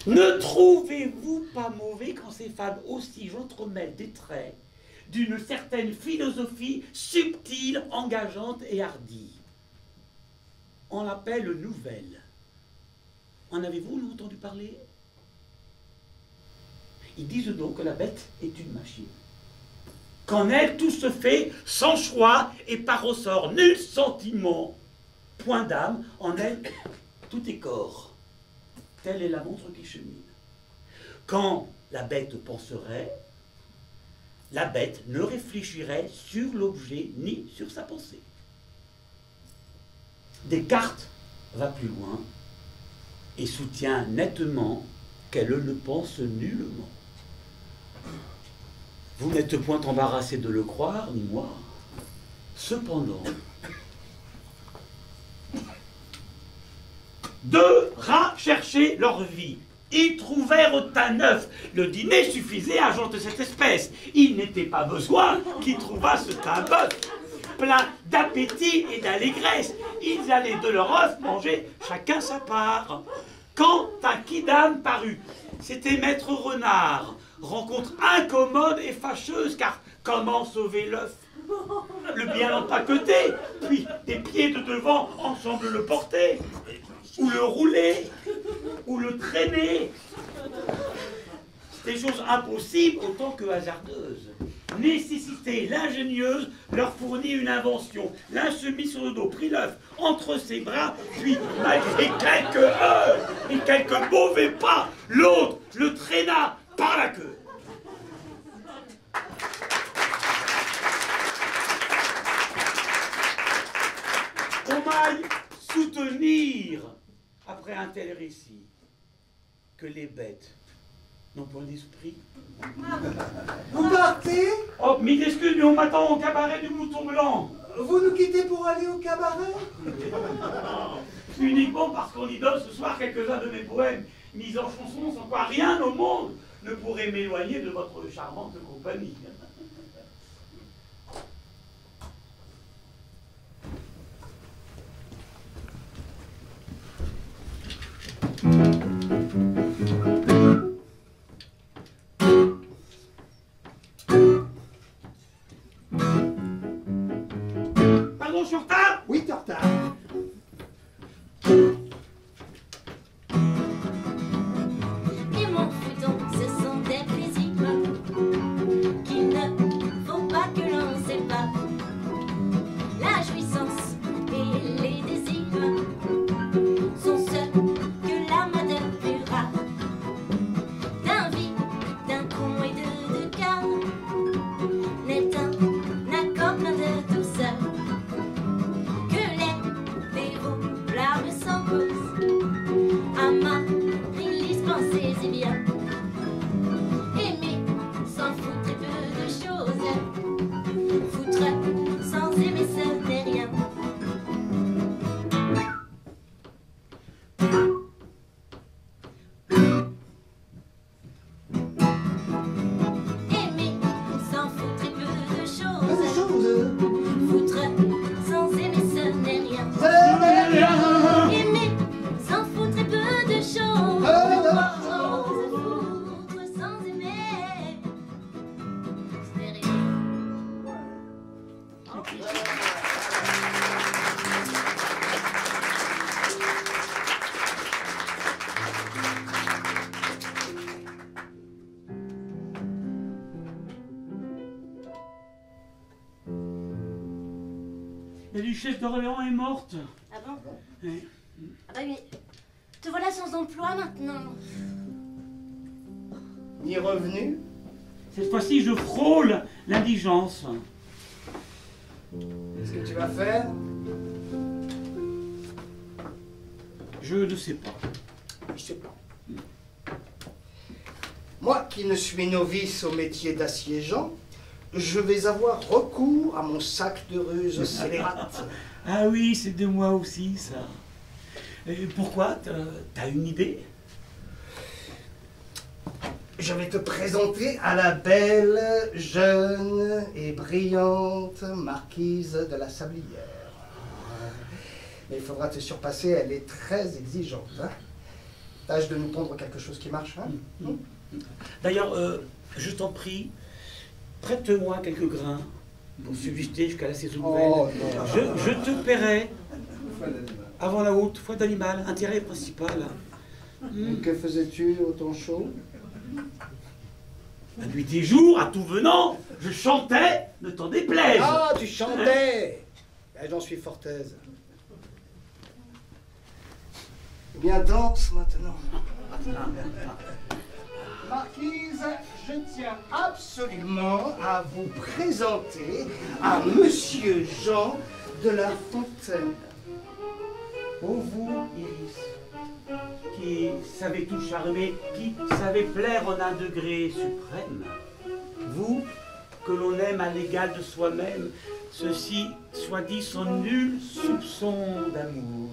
Ne trouvez-vous pas mauvais quand ces fables aussi j'entremêlent des traits d'une certaine philosophie subtile, engageante et hardie? On l'appelle nouvelle. En avez-vous entendu parler? Ils disent donc que la bête est une machine. Qu'en elle, tout se fait sans choix et par ressort. Nul sentiment, point d'âme. En elle, tout est corps. Telle est la montre qui chemine. Quand la bête penserait, la bête ne réfléchirait sur l'objet ni sur sa pensée. Descartes va plus loin et soutient nettement qu'elle le pense nullement. Vous n'êtes point embarrassé de le croire, ni moi. Cependant, deux rats cherchaient leur vie. Ils trouvèrent un œuf. Le dîner suffisait à gente cette espèce. Il n'était pas besoin qu'ils trouvassent un bœuf. Plein d'appétit et d'allégresse, ils allaient de leur œuf manger chacun sa part. Quand un quidam parut, c'était Maître Renard. Rencontre incommode et fâcheuse, car comment sauver l'œuf? Le bien l'empaqueter, puis des pieds de devant ensemble le porter, ou le rouler, ou le traîner. Des choses impossibles autant que hasardeuses. Nécessité, l'ingénieuse leur fournit une invention. L'un se mit sur le dos, prit l'œuf entre ses bras, puis, malgré quelques heures et quelques mauvais pas, l'autre le traîna par la queue. On m'aille soutenir, après un tel récit, que les bêtes n'ont point d'esprit. Vous partez? Oh, mille excuses, mais on m'attend au cabaret du Mouton Blanc. Vous nous quittez pour aller au cabaret? Uniquement parce qu'on y donne ce soir quelques-uns de mes poèmes mis en chanson, sans quoi rien au monde ne pourrait m'éloigner de votre charmante compagnie. Pardon, je suis en retard? Oui, t'es en retard. Et mon fouton, ce sont des plaisirs qu'il ne faut pas que l'on sépare. La jouissance et les désirs sont ceux que l'âme a de plus rare. D'un vie, d'un con et de deux cœurs n'est un accord plein de douceur que les La duchesse d'Orléans est morte. Ah bon? Oui. Ah bah oui. Te voilà sans emploi maintenant. Ni revenu? Cette fois-ci, je frôle l'indigence. Qu'est-ce que tu vas faire? Je ne sais pas. Je sais pas. Moi qui ne suis novice au métier d'assiégeant, je vais avoir recours à mon sac de ruse scélérate. Ah oui, c'est de moi aussi, ça. Et pourquoi? T'as une idée? Je vais te présenter à la belle, jeune et brillante marquise de la Sablière. Mais il faudra te surpasser, elle est très exigeante. Hein? Tâche de nous pondre quelque chose qui marche. Hein? D'ailleurs, je t'en prie, prête-moi quelques grains pour subsister jusqu'à la saison nouvelle. Oh, non. Je te paierai avant la haute, foi d'animal, intérêt principal. Que faisais-tu au temps chaud? La nuit des jours, à tout venant, je chantais, ne t'en déplaise. Ah, tu chantais! Ben, j'en suis fort aise. Eh bien, danse maintenant. Marquise, je tiens absolument à vous présenter à Monsieur Jean de La Fontaine. Ô vous, Iris, qui savez tout charmer, qui savez plaire en un degré suprême. Vous, que l'on aime à l'égal de soi-même, ceci soit dit sans nul soupçon d'amour,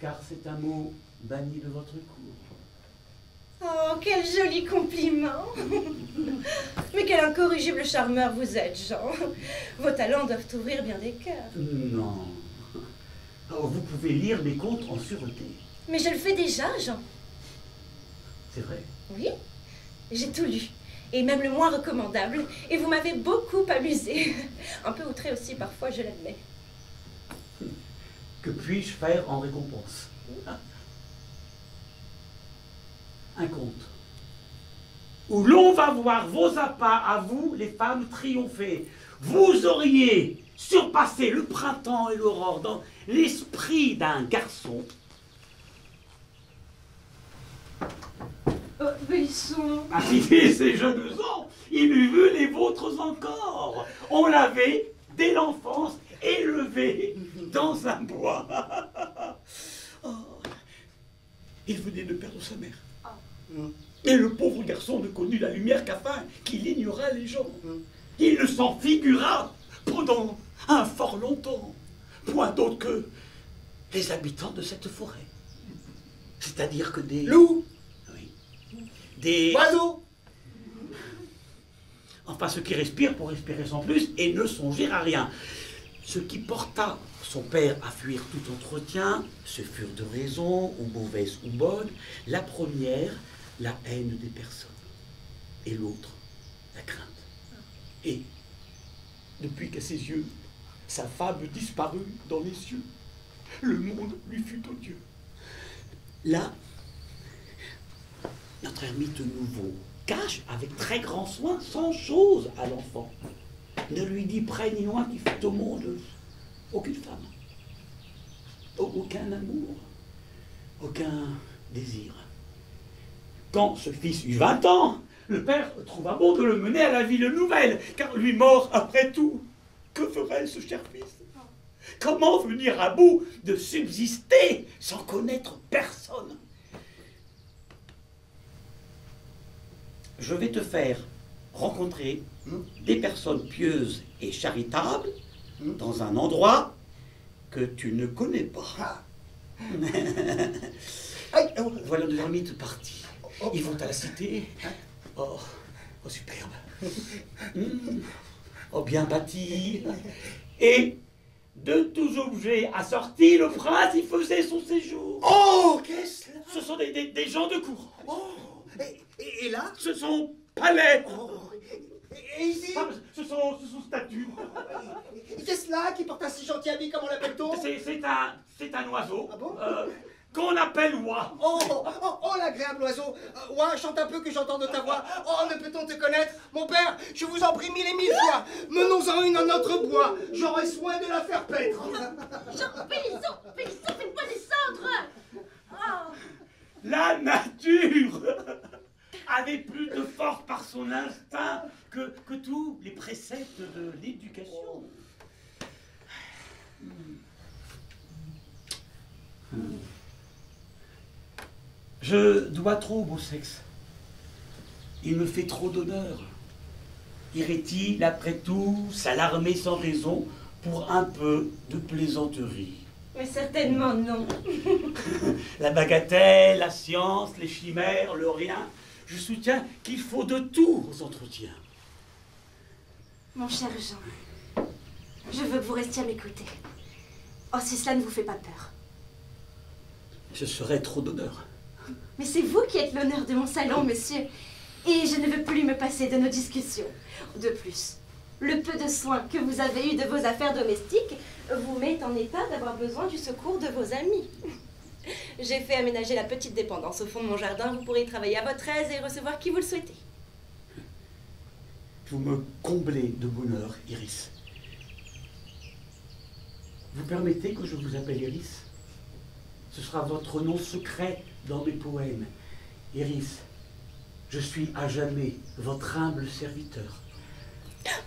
car c'est un mot banni de votre cour. Oh, quel joli compliment! Mais quel incorrigible charmeur vous êtes, Jean. Vos talents doivent ouvrir bien des cœurs. Non. Oh, vous pouvez lire mes contes en sûreté. Mais je le fais déjà, Jean. C'est vrai. Oui, j'ai tout lu. Et même le moins recommandable. Et vous m'avez beaucoup amusé. Un peu outré aussi parfois, je l'admets. Que puis-je faire en récompense? Un conte où l'on va voir vos appâts à vous, les femmes, triompher. Vous auriez surpassé le printemps et l'aurore dans l'esprit d'un garçon. Mais ils sont... Arrivé ces jeunes ans, il eût vu les vôtres encore. On l'avait, dès l'enfance, élevé dans un bois. Oh. Il venait de perdre sa mère. Et le pauvre garçon ne connut la lumière qu'afin qu'il ignora les gens. Il ne s'en figura pendant un fort longtemps, point d'autre que les habitants de cette forêt. C'est-à-dire que des... Loup! Oui. Des... Oiseau! Enfin, ceux qui respirent pour respirer sans plus et ne songer à rien. Ce qui porta son père à fuir tout entretien, ce furent de raisons, ou mauvaises ou bonnes. La première, la haine des personnes. Et l'autre, la crainte. Et, depuis qu'à ses yeux, sa femme disparut dans les cieux, le monde lui fut odieux. Là, notre ermite nouveau cache avec très grand soin 100 choses à l'enfant. Ne lui dit près ni loin qu'il fait au monde aucune femme, aucun amour, aucun désir. Quand ce fils eut 20 ans, le père trouva bon de le mener à la ville nouvelle, car lui mort après tout, que ferait ce cher fils? Comment venir à bout de subsister sans connaître personne? Je vais te faire rencontrer des personnes pieuses et charitables dans un endroit que tu ne connais pas. Voilà deux ermites partis. Ils vont à la cité. Oh, oh superbe. Oh, bien bâti. Et de tous objets assortis, le prince y faisait son séjour. Oh, qu'est-ce là? Ce sont des gens de cour. Oh, et là? Ce sont palais. Oh, et ici? Ah, ce sont statues. Qu'est-ce là qui porte un si gentil habit, comment l'appelle-t-on? C'est un oiseau. Ah bon? qu'on appelle Ouah. Oh, l'agréable oiseau. Ouah, chante un peu que j'entende ta voix. Oh, ne peut-on te connaître? Mon père, je vous en prie 1000 et 1000 fois. Menons-en une en notre bois. J'aurai soin de la faire paître. Pélisson, faites-moi descendre. Oh. La nature avait plus de force par son instinct que tous les préceptes de l'éducation. Je dois trop au beau sexe. Il me fait trop d'honneur. Irait-il, après tout, s'alarmer sans raison pour un peu de plaisanterie? Mais certainement non. La bagatelle, la science, les chimères, le rien. Je soutiens qu'il faut de tout aux entretiens. Mon cher Jean, je veux que vous restiez à m'écouter. Oh, si cela ne vous fait pas peur. Ce serait trop d'honneur. Mais c'est vous qui êtes l'honneur de mon salon, monsieur. Et je ne veux plus me passer de nos discussions. De plus, le peu de soin que vous avez eu de vos affaires domestiques vous met en état d'avoir besoin du secours de vos amis. J'ai fait aménager la petite dépendance au fond de mon jardin. Vous pourrez y travailler à votre aise et recevoir qui vous le souhaitez. Vous me comblez de bonheur, Iris. Vous permettez que je vous appelle Iris? Ce sera votre nom secret dans mes poèmes. Iris, je suis à jamais votre humble serviteur.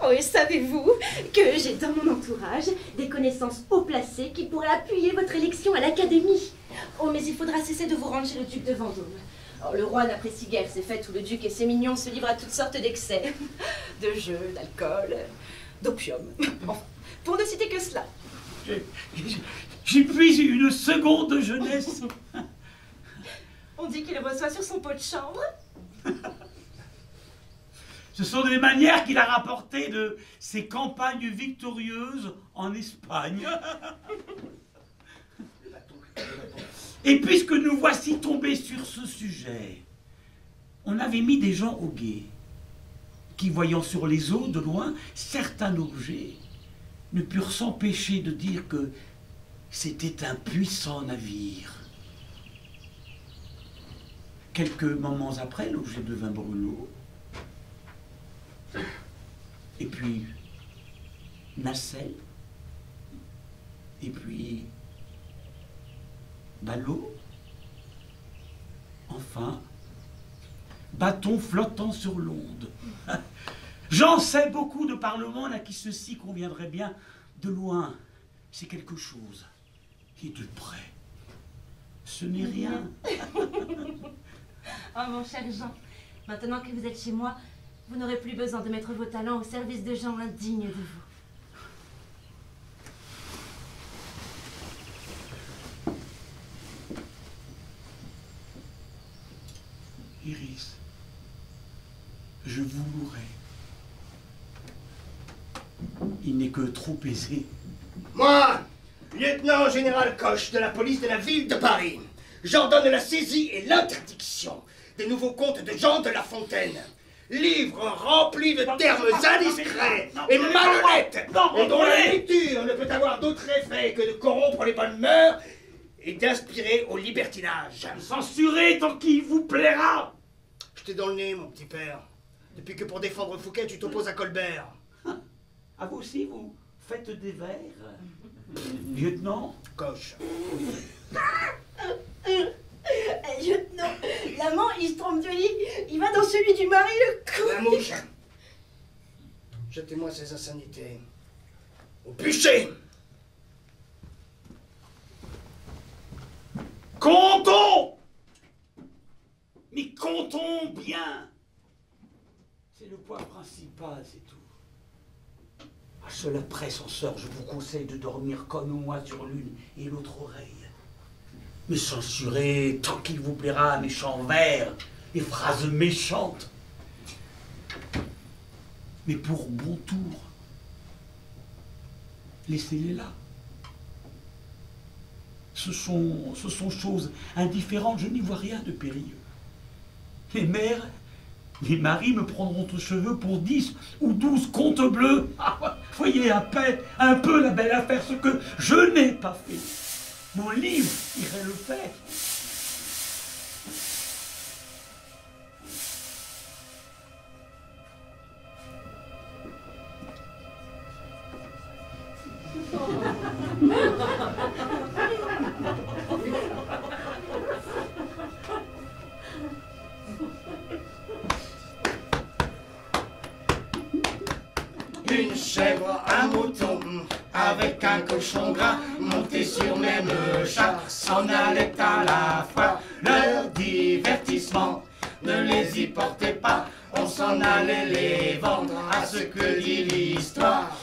Oh, et savez-vous que j'ai dans mon entourage des connaissances haut placées qui pourraient appuyer votre élection à l'Académie? Oh, mais il faudra cesser de vous rendre chez le duc de Vendôme. Oh, le roi n'apprécie guère ces fêtes où le duc et ses mignons se livrent à toutes sortes d'excès. De jeux, d'alcool, d'opium. Enfin, pour ne citer que cela. J'y puis une seconde jeunesse. On dit qu'il reçoit sur son pot de chambre. Ce sont des manières qu'il a rapportées de ses campagnes victorieuses en Espagne. Et puisque nous voici tombés sur ce sujet, on avait mis des gens au guet, qui, voyant sur les eaux de loin certains objets, ne purent s'empêcher de dire que c'était un puissant navire. Quelques moments après, l'objet devint brûlot. Et puis nacelle. Et puis ballot. Enfin, bâton flottant sur l'onde. J'en sais beaucoup de par le monde à qui ceci conviendrait bien. De loin, c'est quelque chose. Et de près, ce n'est rien. Oh, mon cher Jean, maintenant que vous êtes chez moi, vous n'aurez plus besoin de mettre vos talents au service de gens indignes de vous. Iris, je vous louerai. Il n'est que trop aisé. Moi, lieutenant général Coche de la police de la ville de Paris, j'ordonne la saisie et l'interdiction des nouveaux contes de Jean de La Fontaine. Livre rempli de termes indiscrets et malhonnêtes, et dont la lecture ne peut avoir d'autre effet que de corrompre les bonnes mœurs et d'inspirer au libertinage. Censurez tant qu'il vous plaira. Je t'ai dans le nez, mon petit père, depuis que pour défendre Fouquet, tu t'opposes à Colbert. À vous aussi, vous faites des vers. Lieutenant Coche. Lieutenant, l'amant, il se trompe de lit. Il va dans celui du mari, le coup. La mouche. Jetez-moi ces insanités. Au bûcher. Comptons. Mais comptons bien. C'est le point principal, c'est tout. À cela près, censeur, je vous conseille de dormir comme moi sur l'une et l'autre oreille. Mais censurez tant qu'il vous plaira méchants vers et phrases méchantes. Mais pour bon tour, laissez-les là. Ce sont choses indifférentes, je n'y vois rien de périlleux. Les mères, les maris me prendront aux cheveux pour 10 ou 12 contes bleus. Ah, voyez un peu la belle affaire, ce que je n'ai pas fait. Mon livre irait le faire. Une chèvre, un mouton, avec un cochon gras, montés sur même char, s'en allaient à la fois. Leur divertissement, ne les y portez pas, on s'en allait les vendre à ce que dit l'histoire.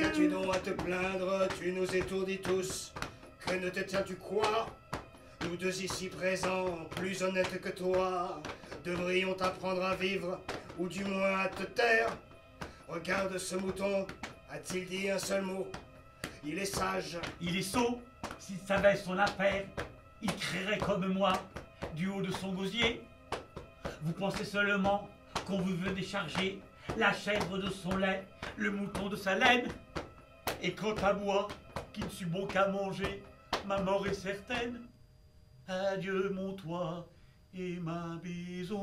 Qu'as-tu donc à te plaindre, tu nous étourdis tous, que ne te tiens-tu quoi? Nous deux ici présents, plus honnêtes que toi, devrions t'apprendre à vivre, ou du moins à te taire. Regarde ce mouton, a-t-il dit un seul mot? Il est sage. Il est sot. S'il savait son affaire, il crierait comme moi, du haut de son gosier. Vous pensez seulement qu'on vous veut décharger la chèvre de son lait, le mouton de sa laine. Et quant à moi, qui ne suis bon qu'à manger, ma mort est certaine. Adieu mon toit et ma maison.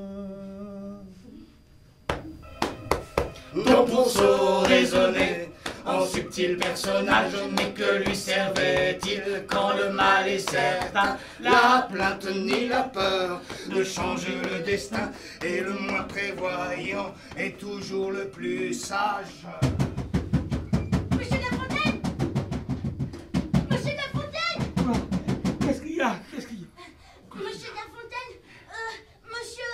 Don Ponceau raisonnait en subtil personnage, mais que lui servait-il quand le mal est certain? La plainte ni la peur ne changent le destin, et le moins prévoyant est toujours le plus sage. Monsieur Lafontaine! Monsieur Lafontaine! Qu'est-ce qu'il y a? Qu'est-ce qu'il y a? Monsieur Lafontaine, monsieur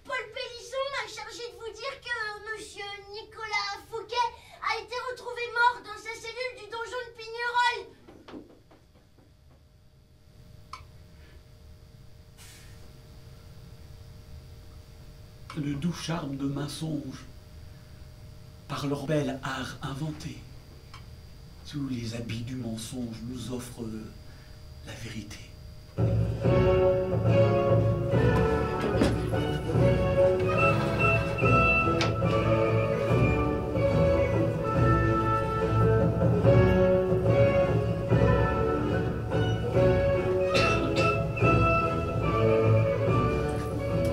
Paul Pélisson m'a chargé de vous dire que monsieur Nicolas Fouquet a été retrouvé mort dans sa cellule du donjon de Pignerol. Le doux charme de mensonge, par leur bel art inventé, tous les habits du mensonge nous offrent la vérité.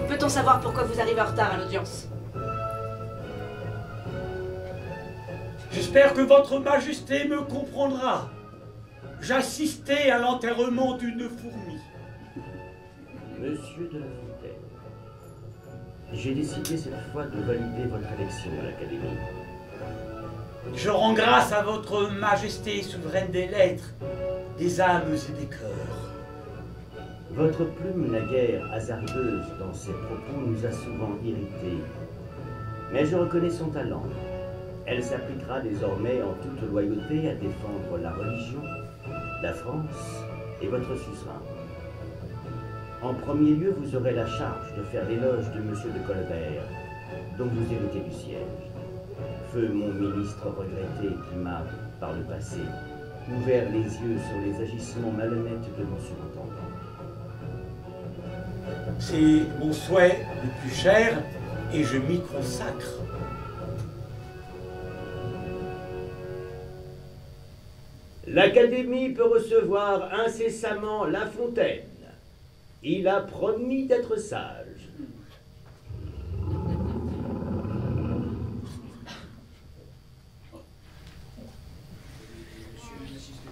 Peut-on savoir pourquoi vous arrivez en retard à l'audience? J'espère que votre majesté me comprendra. J'assistais à l'enterrement d'une fourmi. Monsieur de la Fontaine, j'ai décidé cette fois de valider votre élection à l'Académie. Je rends grâce à votre majesté souveraine des lettres, des âmes et des cœurs. Votre plume, naguère hasardeuse dans ses propos, nous a souvent irrités. Mais je reconnais son talent. Elle s'appliquera désormais en toute loyauté à défendre la religion, la France et votre suzerain. En premier lieu, vous aurez la charge de faire l'éloge de Monsieur de Colbert, dont vous héritez du siège. Feu mon ministre regretté qui m'a, par le passé, ouvert les yeux sur les agissements malhonnêtes de mon surintendant. C'est mon souhait le plus cher et je m'y consacre. L'Académie peut recevoir incessamment La Fontaine. Il a promis d'être sage.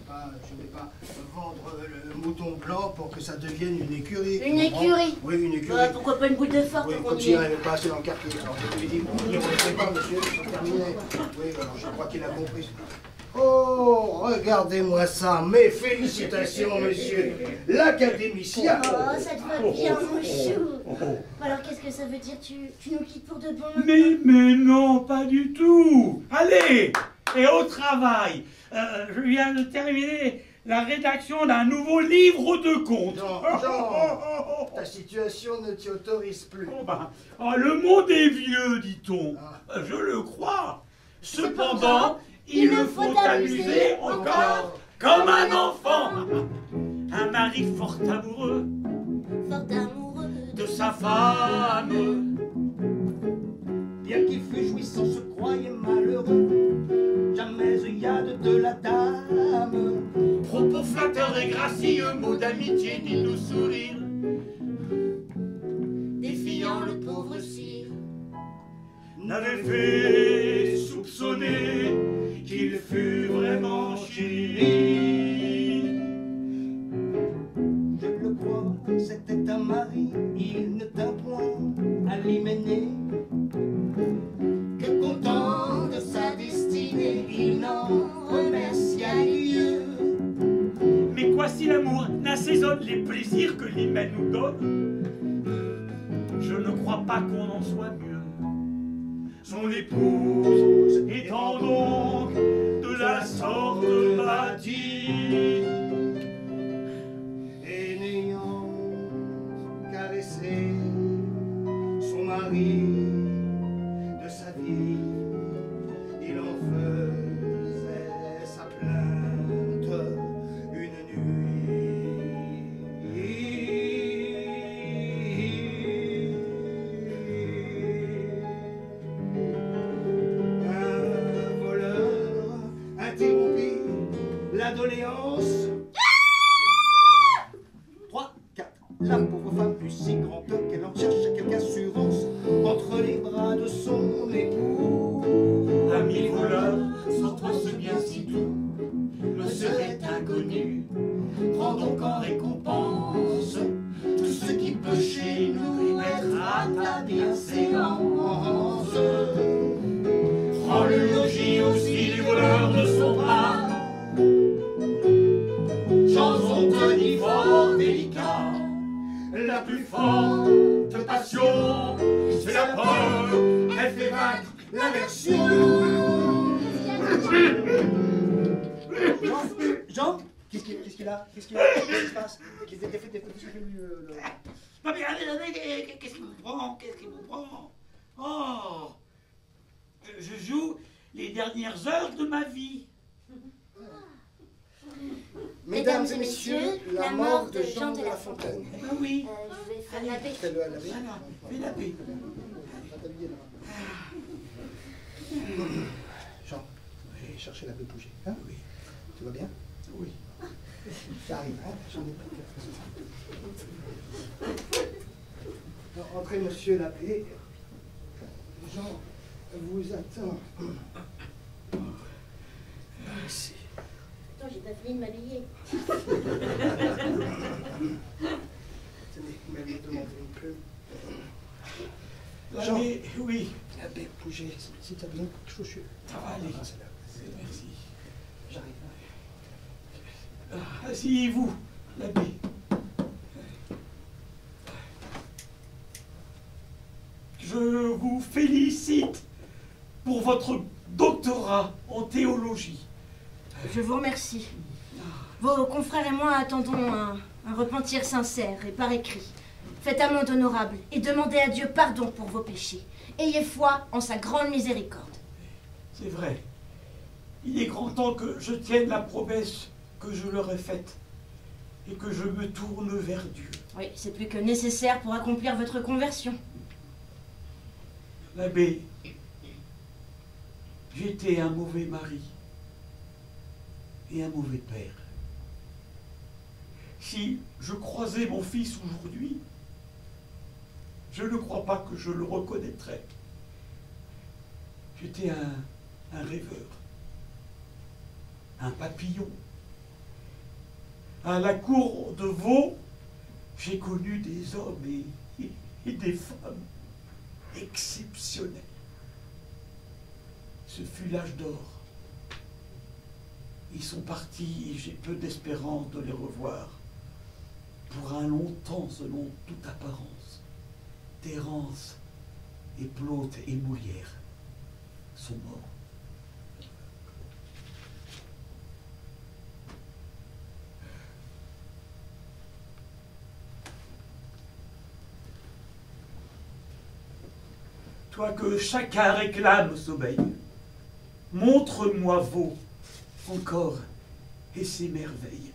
Je ne vais pas vendre le mouton blanc pour que ça devienne une écurie. Une écurie? Oui, une écurie. Bah, pourquoi pas une boule de forte Oui, qu'on comme y s'il est? n'arrivait pas assez dans le quartier. Alors je lui dis, il ne refait pas, monsieur, c'est terminé. Oui, alors je crois qu'il a compris. Oh, regardez-moi ça. Mes félicitations, monsieur. L'académicien. Oh, ça te va bien, mon chou. Alors, qu'est-ce que ça veut dire? Tu nous quittes pour de bon maintenant? Mais non, pas du tout. Allez, et au travail. Je viens de terminer la rédaction d'un nouveau livre de contes. Jean, ta situation ne t'y autorise plus. Le monde est vieux, dit-on. Je le crois. Cependant, il me faut amuser encore comme un enfant. Un mari fort amoureux de sa femme. Bien qu'il fût jouissant, se croyait malheureux. Jamais œillade de la dame. Propos flatteurs et gracieux, mots d'amitié, ni doux sourire, défiant le pauvre sire. n'avait fait soupçonner qu'il fût vraiment chéri. Je le crois, c'était un mari, il ne tint point à l'hyménée. Que content de sa destinée, il n'en remercia Dieu. Mais quoi si l'amour n'assaisonne les plaisirs que l'hymen nous donne? Je ne crois pas qu'on en soit mieux. Son épouse étant donc de la sorte bâtie, Et n'ayant caressé son mari de sa vie, il en faisait sa plainte une nuit. Un voleur interrompit la doléance. 3, 4. La pauvre femme eut si grand peur qu'elle en chercha quelque assurance entre les bras de son époux. Ami voleur, sans toi ce bien si doux me serait inconnu. Prends donc en récompense tout ce qui peut chez nous être à ta bienséance. Prends le logis aussi du voleur de son bras. Chanson de fort délicat, La plus forte passion, c'est la peur, elle fait vaincre l'aversion. Jean, qu'est-ce qu'il a? Qu'est-ce qui se passe? Qu'est-ce qu'il fait? Non mais attendez, qu'est-ce qui vous prend? Qu'est-ce qui vous prend? Oh, je joue les dernières heures de ma vie. Mesdames et messieurs, la mort de Jean de La Fontaine. Ah oui. Je vais faire la paix. Fais-le à la vie. Alors, fais la paix. Jean, vais chercher l'abbé Pouget. Hein? Oui. Tu vas bien? Oui. J'arrive, hein? J'en ai pas. Entrez, monsieur l'abbé. Jean vous attend. Merci. Attends, j'ai pas fini de m'habiller. Tenez, vous m'avez demandé une plume. Jean. Jean. Oui. L'abbé Pouget, si tu as besoin de chaussures. Ça va aller. Ah, c'est là. Merci. J'arrive. Asseyez-vous, l'abbé. Je vous félicite pour votre doctorat en théologie. Je vous remercie. Vos confrères et moi attendons un repentir sincère et par écrit. Faites amende honorable et demandez à Dieu pardon pour vos péchés. Ayez foi en sa grande miséricorde. C'est vrai. Il est grand temps que je tienne la promesse que je leur ai faite et que je me tourne vers Dieu. Oui, c'est plus que nécessaire pour accomplir votre conversion. L'abbé, j'étais un mauvais mari et un mauvais père. Si je croisais mon fils aujourd'hui, je ne crois pas que je le reconnaîtrais. J'étais un rêveur, un papillon. À la cour de Vaux, j'ai connu des hommes et des femmes exceptionnels. Ce fut l'âge d'or. Ils sont partis et j'ai peu d'espérance de les revoir. Pour un long temps, selon toute apparence, Thérence et Plaute et Molière sont morts. Toi que chacun réclame sommeil, montre-moi Vaux encore et ses merveilles.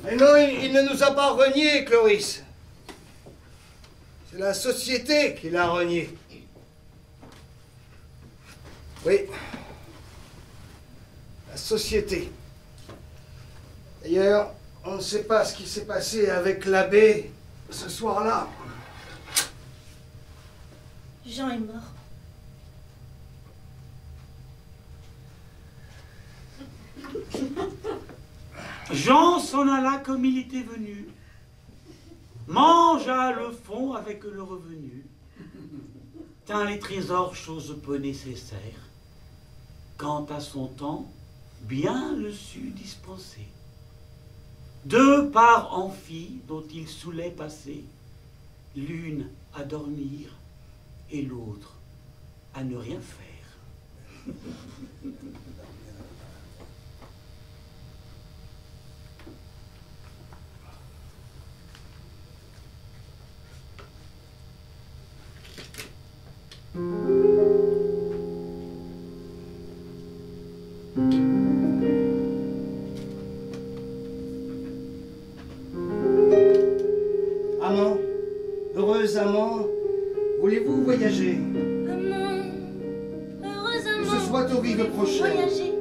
Mais non, il ne nous a pas reniés, Cloris. C'est la société qui l'a renié. Oui. La société. D'ailleurs, on ne sait pas ce qui s'est passé avec l'abbé ce soir-là. Jean est mort. Jean s'en alla comme il était venu, mangea le fond avec le revenu, tint les trésors, chose peu nécessaire, quant à son temps, bien le sut dispenser. 2 parts en fit dont il saoulait passer, l'une à dormir et l'autre à ne rien faire. Amant, heureux amant, voulez-vous voyager? Amant, heureux amant, Que ce soit aux rives prochaines. voyager.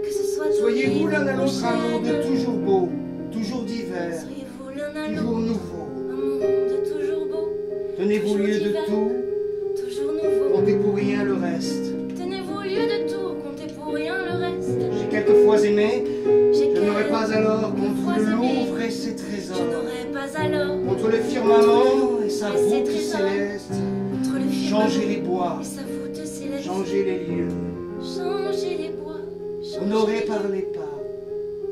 Que ce soit aux Soyez-vous l'un à rives l'autre un monde prochaines. toujours beau, toujours divers, Soyez-vous l'un à toujours l'autre nouveau. un monde toujours beau, Tenez-vous toujours lieu de divers, tout, toujours nouveau. comptez pour rien le reste. Tenez-vous lieu de tout, comptez pour rien le reste. J'ai quelquefois aimé, J'ai je n'aurais pas alors quelquefois contre le aimé, Louvre et ses je trésors, n'aurais pas alors contre le firmament et sa Et ses voûte trésors, céleste, contre le changer firmament les bois, et sa voûte céleste. changer les lieux, Changer les bois, changer honoré les par lieux. les pas,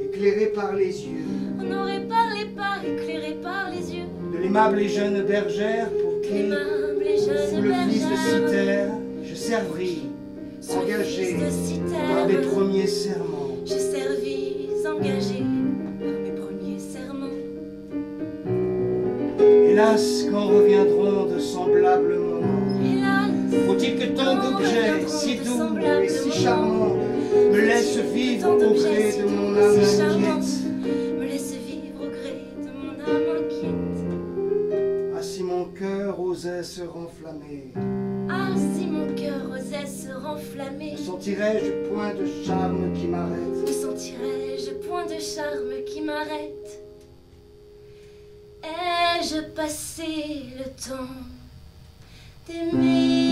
éclairé par les yeux, Honoré par les pas, éclairé par les yeux. de l'aimable et jeune bergère pour qui, L'aimable et sous jeune le fils de bergère, Cythère, je servis, sous le engagé fils de Cythère, par mes premiers serments. je servis, engagé par mes premiers serments. Hélas, quand reviendront de semblables moments, Hélas, faut-il que tant quand d'objets reviendront si de doux semblables et si moments, charmants me laissent faut-il que vivre tant au d'objets gré si de mon doux et âme si charmants inquiète? me laisse vivre au gré de mon âme inquiète. Ah, si mon cœur osait se renflammer, Ah, si mon cœur osait se renflammer, ne sentirais-je point de charme qui m'arrête? ne sentirais-je point de charme qui m'arrête? Ai-je passé le temps d'aimer